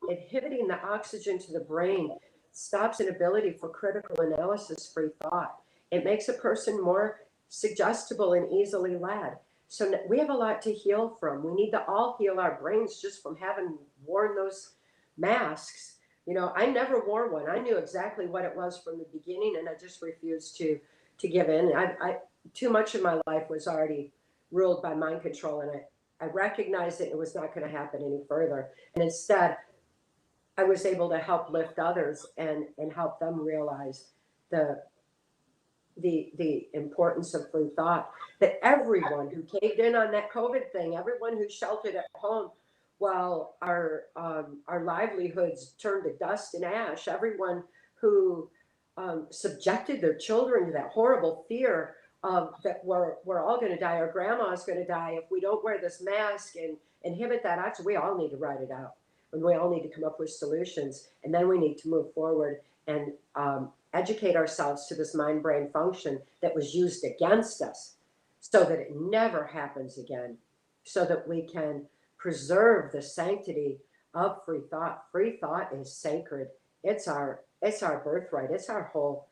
S3: Inhibiting the oxygen to the brain stops an ability for critical analysis, free thought. It makes a person more suggestible and easily led. So we have a lot to heal from. We need to all heal our brains just from having worn those masks. You know, I never wore one. I knew exactly what it was from the beginning, and I just refused to give in. I too much of my life was already ruled by mind control, and I recognized that it was not going to happen any further. And instead, I was able to help lift others and help them realize the importance of free thought. That everyone who caved in on that COVID thing, everyone who sheltered at home while our livelihoods turned to dust and ash, everyone who subjected their children to that horrible fear of that we're all going to die, our grandma's going to die if we don't wear this mask and inhibit that action. We all need to write it out, and we all need to come up with solutions, and then we need to move forward and educate ourselves to this mind-brain function that was used against us so that it never happens again, so that we can preserve the sanctity of free thought. Free thought is sacred. It's our birthright. It's our whole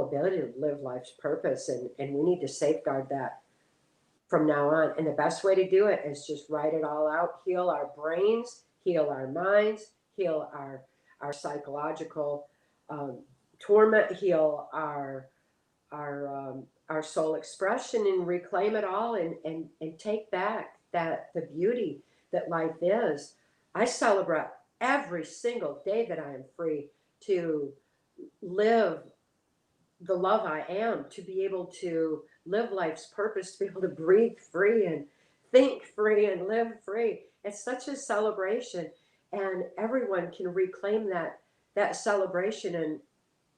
S3: ability to live life's purpose, and we need to safeguard that from now on. And the best way to do it is just write it all out, heal our brains, heal our minds, heal our psychological torment, heal our soul expression, and reclaim it all, and take back that the beauty that life is. I celebrate every single day that I am free to live the love I am, to be able to live life's purpose, to be able to breathe free and think free and live free. It's such a celebration, and everyone can reclaim that celebration and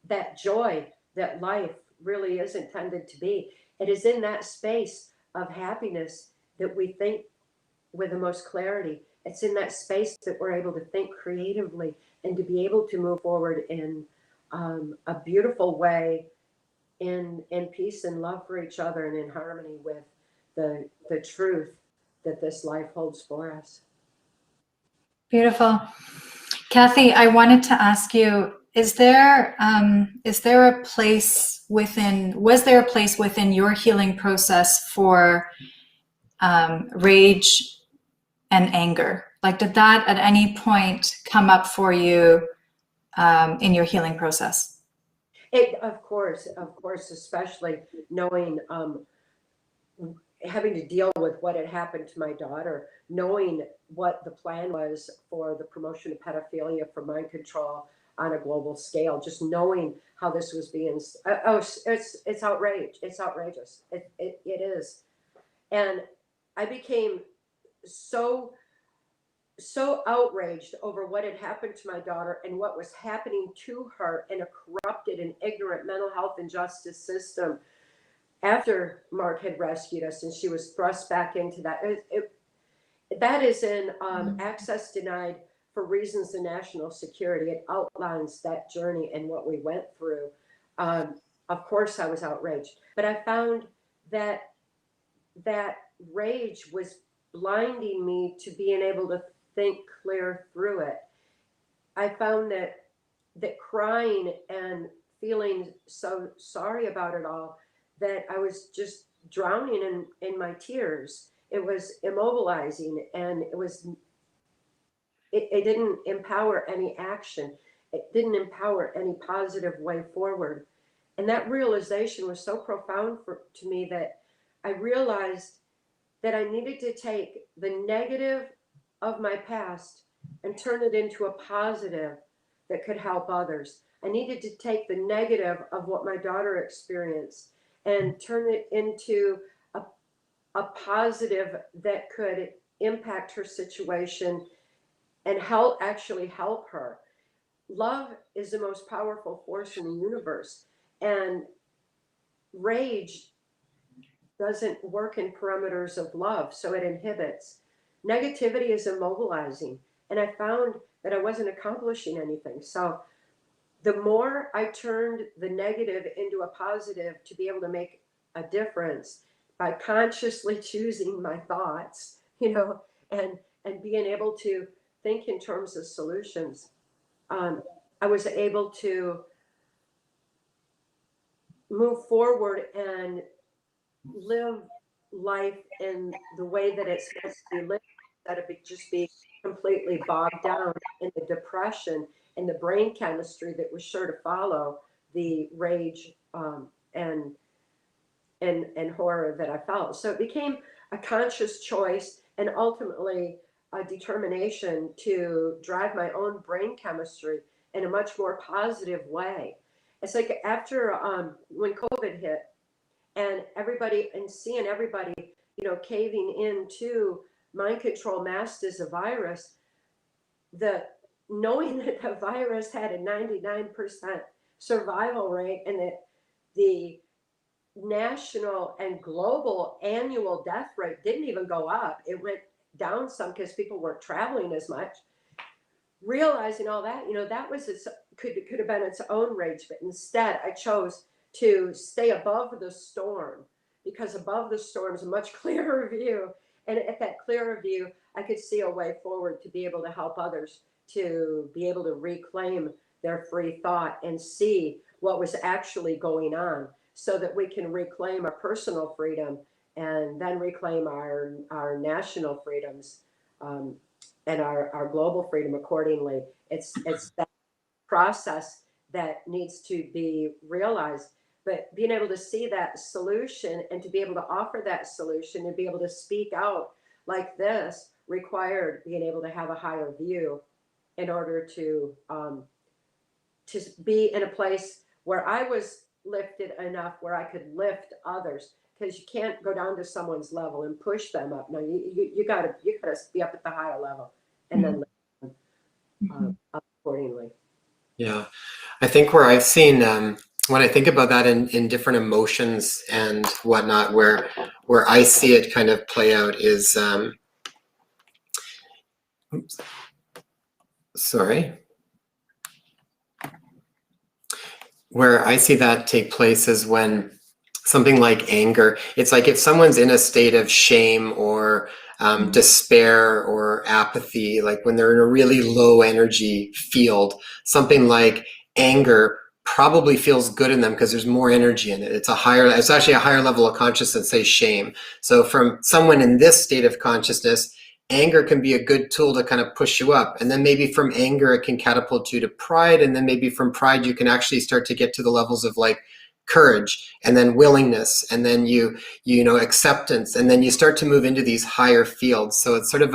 S3: that joy that life really is intended to be. It is in that space of happiness that we think with the most clarity. It's in that space that we're able to think creatively and to be able to move forward in a beautiful way, in peace and love for each other and in harmony with the truth that this life holds for us.
S2: Beautiful. Cathy, I wanted to ask you, was there a place within your healing process for rage and anger? Like, did that at any point come up for you in your healing process?
S3: Of course, especially knowing, having to deal with what had happened to my daughter, knowing what the plan was for the promotion of pedophilia for mind control on a global scale, just knowing how this was being, it's outrageous. It is. And I became so outraged over what had happened to my daughter and what was happening to her in a corrupted and ignorant mental health and justice system after Mark had rescued us and she was thrust back into that. That is in Access Denied for Reasons of National Security. It outlines that journey and what we went through. Of course, I was outraged, but I found that that rage was blinding me to being able to think clear through it. I found that crying and feeling so sorry about it all, that I was just drowning in my tears. It was immobilizing, and it didn't empower any action. It didn't empower any positive way forward. And that realization was so profound to me that I realized that I needed to take the negative of my past and turn it into a positive that could help others. I needed to take the negative of what my daughter experienced and turn it into a positive that could impact her situation and actually help her. Love is the most powerful force in the universe, and rage doesn't work in parameters of love, so it inhibits. Negativity is immobilizing, and I found that I wasn't accomplishing anything. So the more I turned the negative into a positive to be able to make a difference by consciously choosing my thoughts, and being able to think in terms of solutions, I was able to move forward and live life in the way that it's supposed to be lived, instead of it just being completely bogged down in the depression and the brain chemistry that was sure to follow the rage, and horror that I felt. So it became a conscious choice and ultimately a determination to drive my own brain chemistry in a much more positive way. It's like after when COVID hit, and seeing everybody, caving into mind control masked as a virus, the knowing that the virus had a 99% survival rate, and that the national and global annual death rate didn't even go up. It went down some because people weren't traveling as much. Realizing all that, that was could have been its own rage, but instead I chose to stay above the storm, because above the storm is a much clearer view. And at that clearer view, I could see a way forward to be able to help others to be able to reclaim their free thought and see what was actually going on, so that we can reclaim our personal freedom and then reclaim our national freedoms, and our global freedom accordingly. It's that process that needs to be realized. But being able to see that solution and to be able to offer that solution and be able to speak out like this required being able to have a higher view in order to be in a place where I was lifted enough where I could lift others, because you can't go down to someone's level and push them up. No, you gotta be up at the higher level and then lift them, up accordingly.
S1: Yeah. I think where I've seen, when I think about that in different emotions and whatnot, where I see it kind of play out is, oops, sorry. Where I see that take place is when something like anger, it's like if someone's in a state of shame or despair or apathy, like when they're in a really low energy field, something like anger probably feels good in them because there's more energy in it. It's actually a higher level of consciousness, say shame. So from someone in this state of consciousness, anger can be a good tool to kind of push you up. And then maybe from anger, it can catapult you to pride. And then maybe from pride, you can actually start to get to the levels of like courage, and then willingness, and then you know, acceptance. And then you start to move into these higher fields. So it's sort of,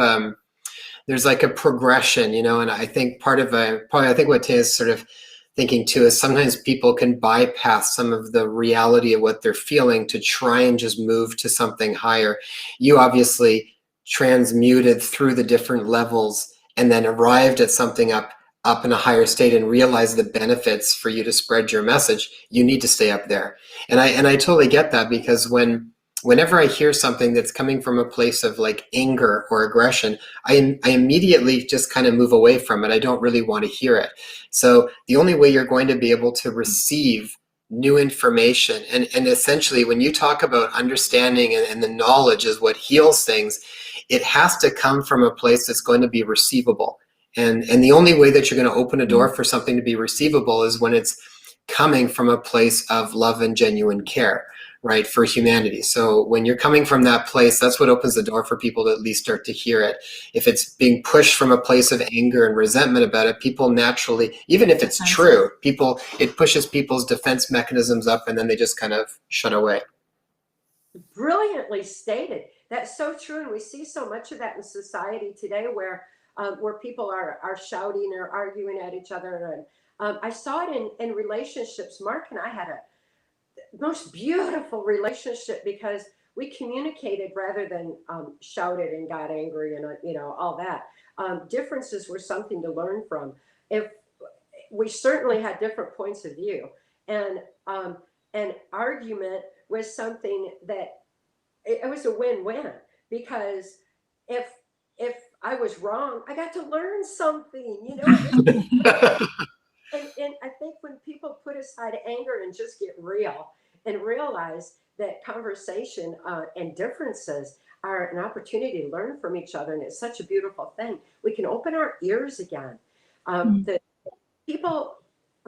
S1: there's like a progression, you know, and I think I think what Tay is sort of thinking too is sometimes people can bypass some of the reality of what they're feeling to try and just move to something higher. You obviously transmuted through the different levels and then arrived at something up in a higher state and realized the benefits for you to spread your message. You need to stay up there. And I totally get that, because whenever I hear something that's coming from a place of like anger or aggression, I immediately just kind of move away from it. I don't really want to hear it. So the only way you're going to be able to receive new information, and essentially when you talk about understanding and the knowledge is what heals things, it has to come from a place that's going to be receivable. And the only way that you're going to open a door for something to be receivable is when it's coming from a place of love and genuine care, right, for humanity. So when you're coming from that place, that's what opens the door for people to at least start to hear it. If it's being pushed from a place of anger and resentment about it, people naturally, even if it's true, it pushes people's defense mechanisms up, and then they just kind of shut away.
S3: Brilliantly stated. That's so true, and we see so much of that in society today, where people are shouting or arguing at each other. And I saw it in relationships. Mark and I had a most beautiful relationship because we communicated rather than shouted and got angry and all that. Differences were something to learn from. If we certainly had different points of view, and an argument was something that it was a win-win, because if I was wrong, I got to learn something, and I think when people put aside anger and just get real and realize that conversation and differences are an opportunity to learn from each other, and it's such a beautiful thing, we can open our ears again. The people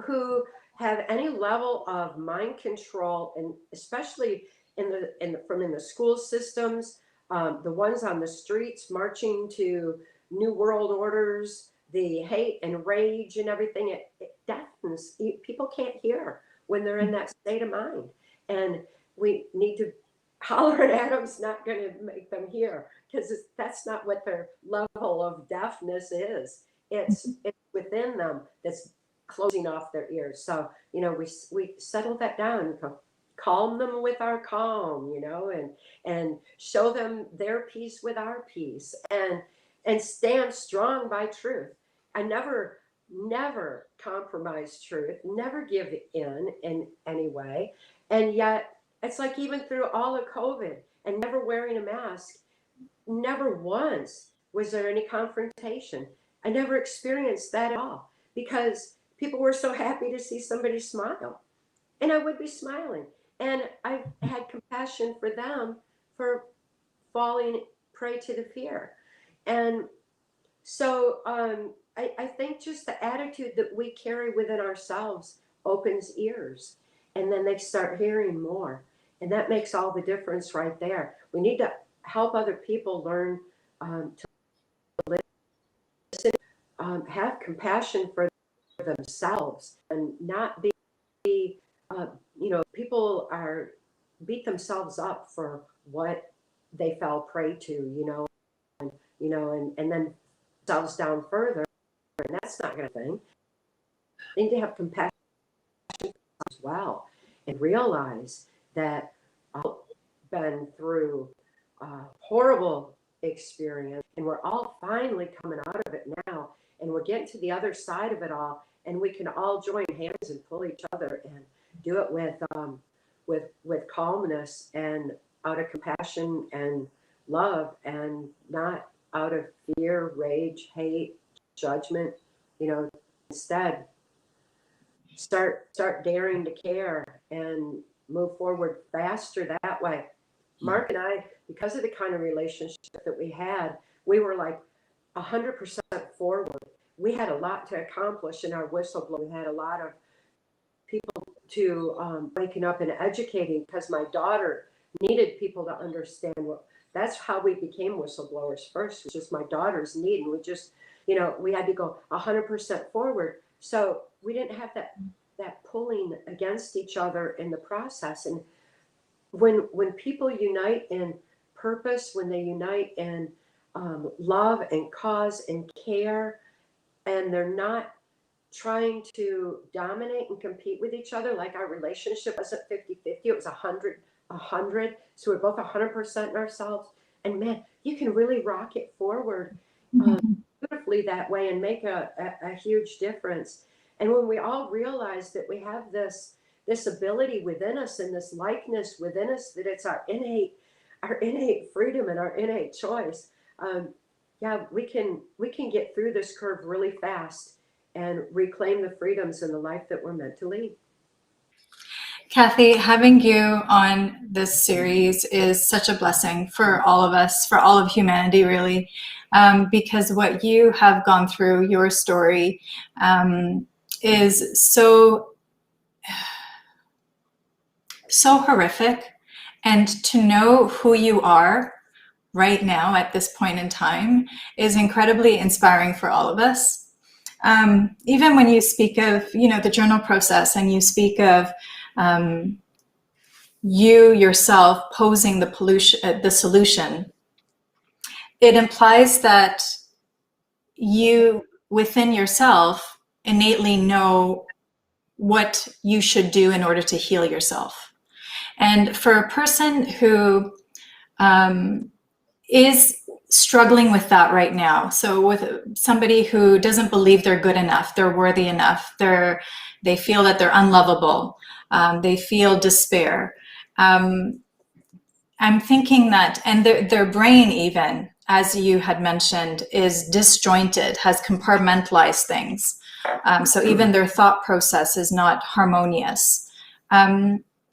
S3: who have any level of mind control, and especially in the school systems, the ones on the streets marching to new world orders, the hate and rage and everything, it deafens. People can't hear when they're in that state of mind, and we need to hollering at them's not going to make them hear, because that's not what their level of deafness is. It's within them that's closing off their ears. So we settle that down, calm them with our calm, and show them their peace with our peace, and stand strong by truth. I never compromise truth, never give in any way. And yet it's like, even through all of COVID and never wearing a mask, never once was there any confrontation. I never experienced that at all, because people were so happy to see somebody smile, and I would be smiling, and I had compassion for them for falling prey to the fear. And so I think just the attitude that we carry within ourselves opens ears, and then they start hearing more. And that makes all the difference right there. We need to help other people learn to listen, have compassion for themselves, and not be, people are beat themselves up for what they fell prey to, and then themselves down further, and that's not going to thing. They need to have compassion as well and realize that I've been through a horrible experience, and we're all finally coming out of it now, and we're getting to the other side of it all, and we can all join hands and pull each other and do it with calmness and out of compassion and love, and not out of fear, rage, hate, judgment. Instead, start daring to care and move forward faster that way. Mark and I, because of the kind of relationship that we had, we were like 100% forward. We had a lot to accomplish in our whistleblower. We had a lot of people to waking up and educating, because my daughter needed people to understand that's how we became whistleblowers first. It was just my daughter's need, and we had to go 100% forward. So we didn't have that pulling against each other in the process. And when people unite in purpose, when they unite in love and cause and care, and they're not trying to dominate and compete with each other, like our relationship wasn't 50-50, it was 100. So we're both 100% in ourselves. And man, you can really rock it forward beautifully that way and make a huge difference. And when we all realize that we have this ability within us and this likeness within us, that it's our innate freedom and our innate choice, we can get through this curve really fast and reclaim the freedoms in the life that we're meant to lead.
S2: Cathy, having you on this series is such a blessing for all of us, for all of humanity, really, because what you have gone through, your story, is so horrific. And to know who you are right now at this point in time is incredibly inspiring for all of us. Even when you speak of, the journal process, and you speak of you yourself posing the solution, it implies that you within yourself innately know what you should do in order to heal yourself. And for a person who is struggling with that right now, so with somebody who doesn't believe they're good enough, they're worthy enough, they feel that they're unlovable, they feel despair, I'm thinking that, and their brain, even as you had mentioned, is disjointed, has compartmentalized things. So even their thought process is not harmonious.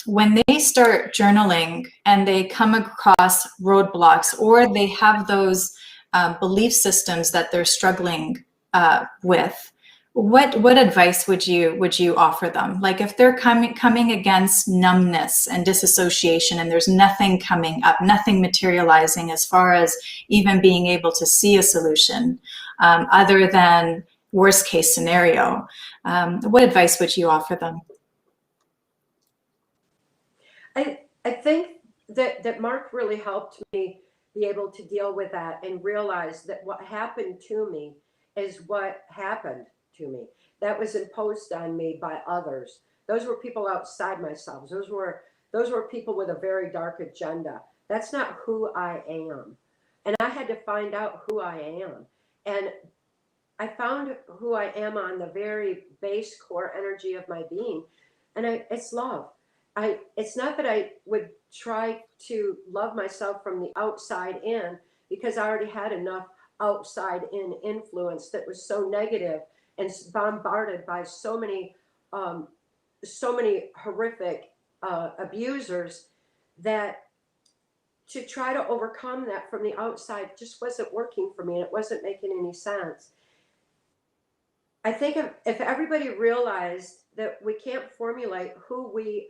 S2: When they start journaling and they come across roadblocks, or they have those belief systems that they're struggling with, what advice would you offer them? Like, if they're coming against numbness and disassociation, and there's nothing coming up, nothing materializing as far as even being able to see a solution, other than worst case scenario, what advice would you offer them?
S3: I think that Mark really helped me be able to deal with that and realize that what happened to me is what happened to me. That was imposed on me by others. Those were people outside myself. Those were people with a very dark agenda. That's not who I am. And I had to find out who I am. And I found who I am on the very base core energy of my being. And it's love. It's not that I would try to love myself from the outside in, because I already had enough outside in influence that was so negative and bombarded by so many horrific abusers, that to try to overcome that from the outside just wasn't working for me, and it wasn't making any sense. I think if everybody realized that we can't formulate who we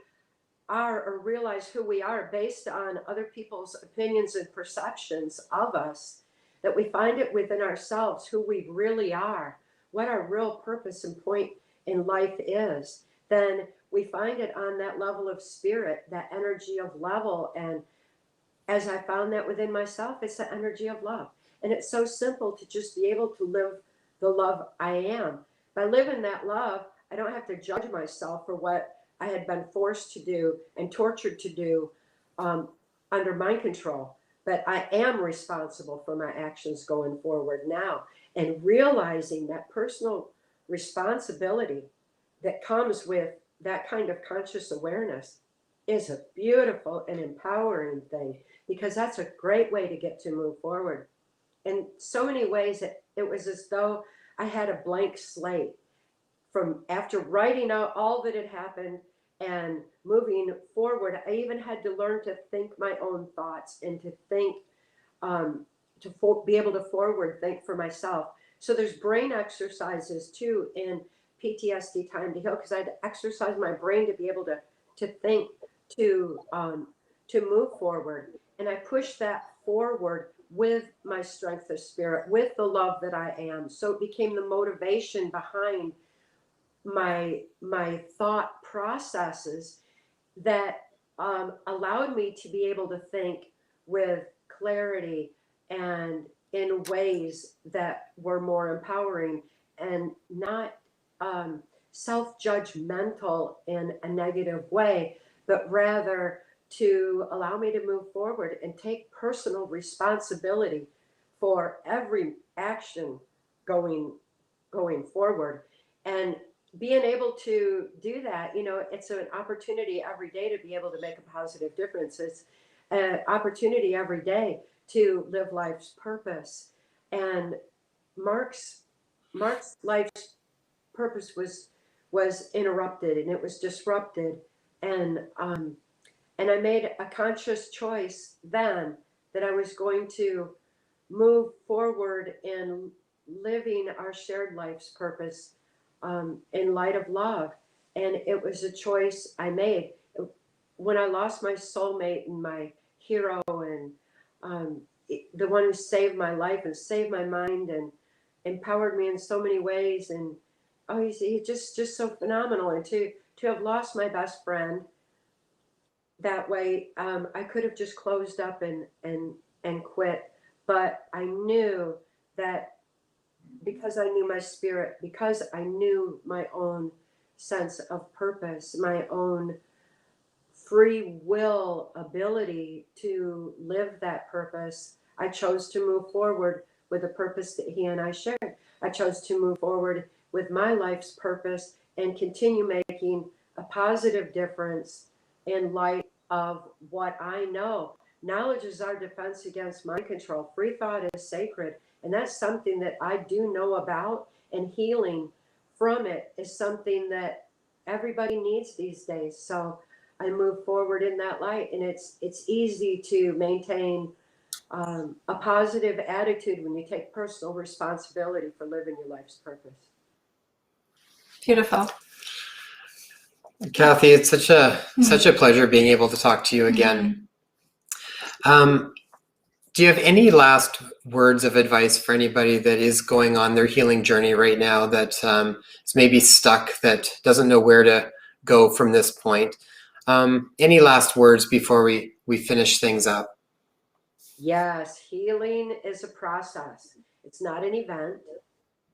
S3: are or realize who we are based on other people's opinions and perceptions of us, that we find it within ourselves who we really are, what our real purpose and point in life is, then we find it on that level of spirit, that energy of level. And as I found that within myself, it's the energy of love. And it's so simple to just be able to live the love I am. By living that love, I don't have to judge myself for what I had been forced to do and tortured to do under mind control. But I am responsible for my actions going forward now. And realizing that personal responsibility that comes with that kind of conscious awareness is a beautiful and empowering thing, because that's a great way to get to move forward. In so many ways, it was as though I had a blank slate from after writing out all that had happened and moving forward. I even had to learn to think my own thoughts and to think, be able to forward think for myself. So there's brain exercises too in PTSD Time to Heal, because I had to exercise my brain to be able to think, to move forward. And I pushed that forward with my strength of spirit, with the love that I am. So it became the motivation behind my thought processes that allowed me to be able to think with clarity and in ways that were more empowering and not self-judgmental in a negative way, but rather to allow me to move forward and take personal responsibility for every action going forward. And being able to do that, it's an opportunity every day to be able to make a positive difference. It's an opportunity every day to live life's purpose. And Mark's life's purpose was interrupted, and it was disrupted. And I made a conscious choice then that I was going to move forward in living our shared life's purpose in light of love. And it was a choice I made. When I lost my soulmate and my hero, and the one who saved my life and saved my mind and empowered me in so many ways, and he's just so phenomenal. And to have lost my best friend that way, I could have just closed up and quit. But I knew that because I knew my spirit, because I knew my own sense of purpose, my own free will ability to live that purpose, I chose to move forward with a purpose that he and I shared. I chose to move forward with my life's purpose and continue making a positive difference in light of what I know. Knowledge is our defense against mind control. Free thought is sacred. And that's something that I do know about, and healing from it is something that everybody needs these days. So I move forward in that light, and it's easy to maintain a positive attitude when you take personal responsibility for living your life's purpose.
S2: Beautiful.
S1: Cathy, it's such a pleasure being able to talk to you again. Do you have any last words of advice for anybody that is going on their healing journey right now, that is maybe stuck, that doesn't know where to go from this point? Any last words before we finish things up?
S3: Yes, healing is a process. It's not an event.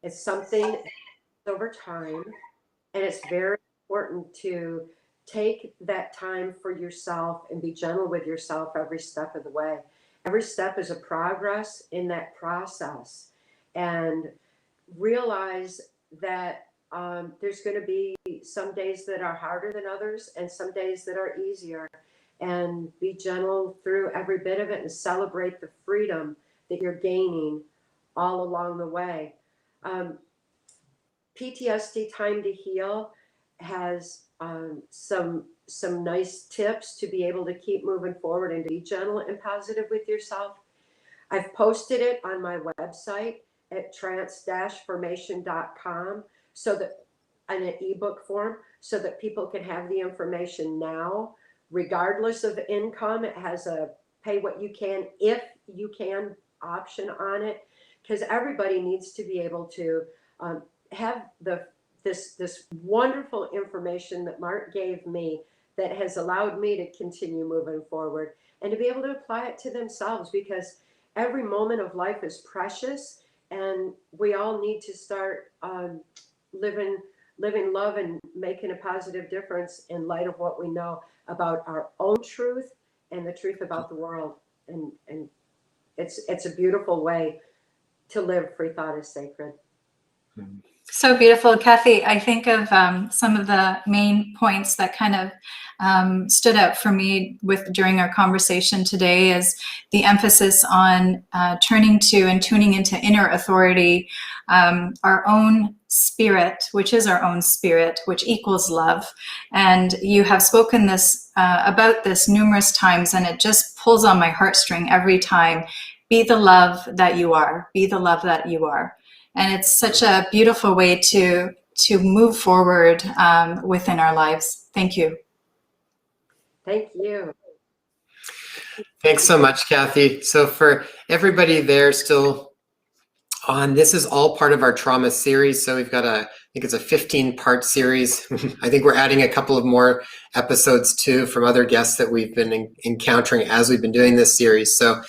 S3: It's something over time, and it's very important to take that time for yourself and be gentle with yourself every step of the way. Every step is a progress in that process, and realize that there's going to be some days that are harder than others and some days that are easier, and be gentle through every bit of it and celebrate the freedom that you're gaining all along the way. PTSD Time to Heal has some nice tips to be able to keep moving forward and to be gentle and positive with yourself. I've posted it on my website at trance-formation.com, so that in an ebook form, so that people can have the information now, regardless of income. It has a pay what you can, if you can option on it, because everybody needs to be able to have this wonderful information that Mark gave me that has allowed me to continue moving forward and to be able to apply it to themselves. Because every moment of life is precious, and we all need to start living love and making a positive difference in light of what we know about our own truth and the truth about the world. And it's a beautiful way to live. Free thought is sacred.
S2: So beautiful. Cathy, I think of some of the main points that kind of stood out for me during our conversation today is the emphasis on turning to and tuning into inner authority, our own spirit, which is our own spirit, which equals love. And you have spoken this about this numerous times, and it just pulls on my heartstring every time. Be the love that you are. Be the love that you are. And it's such a beautiful way to move forward within our lives. Thank you.
S3: Thank you.
S1: Thanks so much, Cathy. So for everybody there still on, this is all part of our trauma series. So we've got I think it's a 15-part series. I think we're adding a couple of more episodes too from other guests that we've been encountering as we've been doing this series. So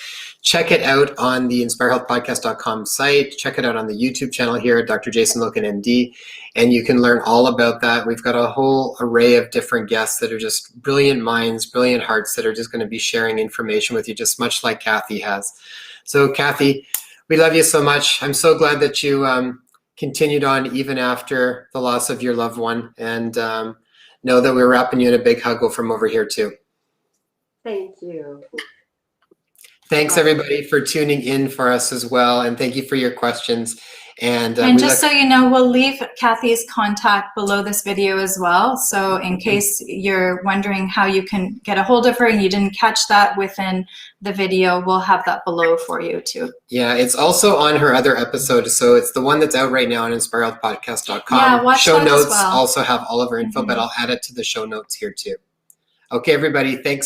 S1: check it out on the inspirehealthpodcast.com site. Check it out on the YouTube channel here at Dr. Jason Loken, MD, and you can learn all about that. We've got a whole array of different guests that are just brilliant minds, brilliant hearts that are just going to be sharing information with you, just much like Cathy has. So Cathy, we love you so much. I'm so glad that you continued on even after the loss of your loved one, and know that we're wrapping you in a big hug from over here too.
S3: Thank you.
S1: Thanks everybody for tuning in for us as well, and thank you for your questions. And
S2: just so you know, we'll leave Cathy's contact below this video as well. So in case you're wondering how you can get a hold of her and you didn't catch that within the video, we'll have that below for you too.
S1: Yeah, it's also on her other episode. So it's the one that's out right now on inspirehealthpodcast.com.
S2: Yeah, watch
S1: show
S2: that
S1: notes
S2: as well.
S1: Also have all of her info, but I'll add it to the show notes here too. Okay, everybody, thanks.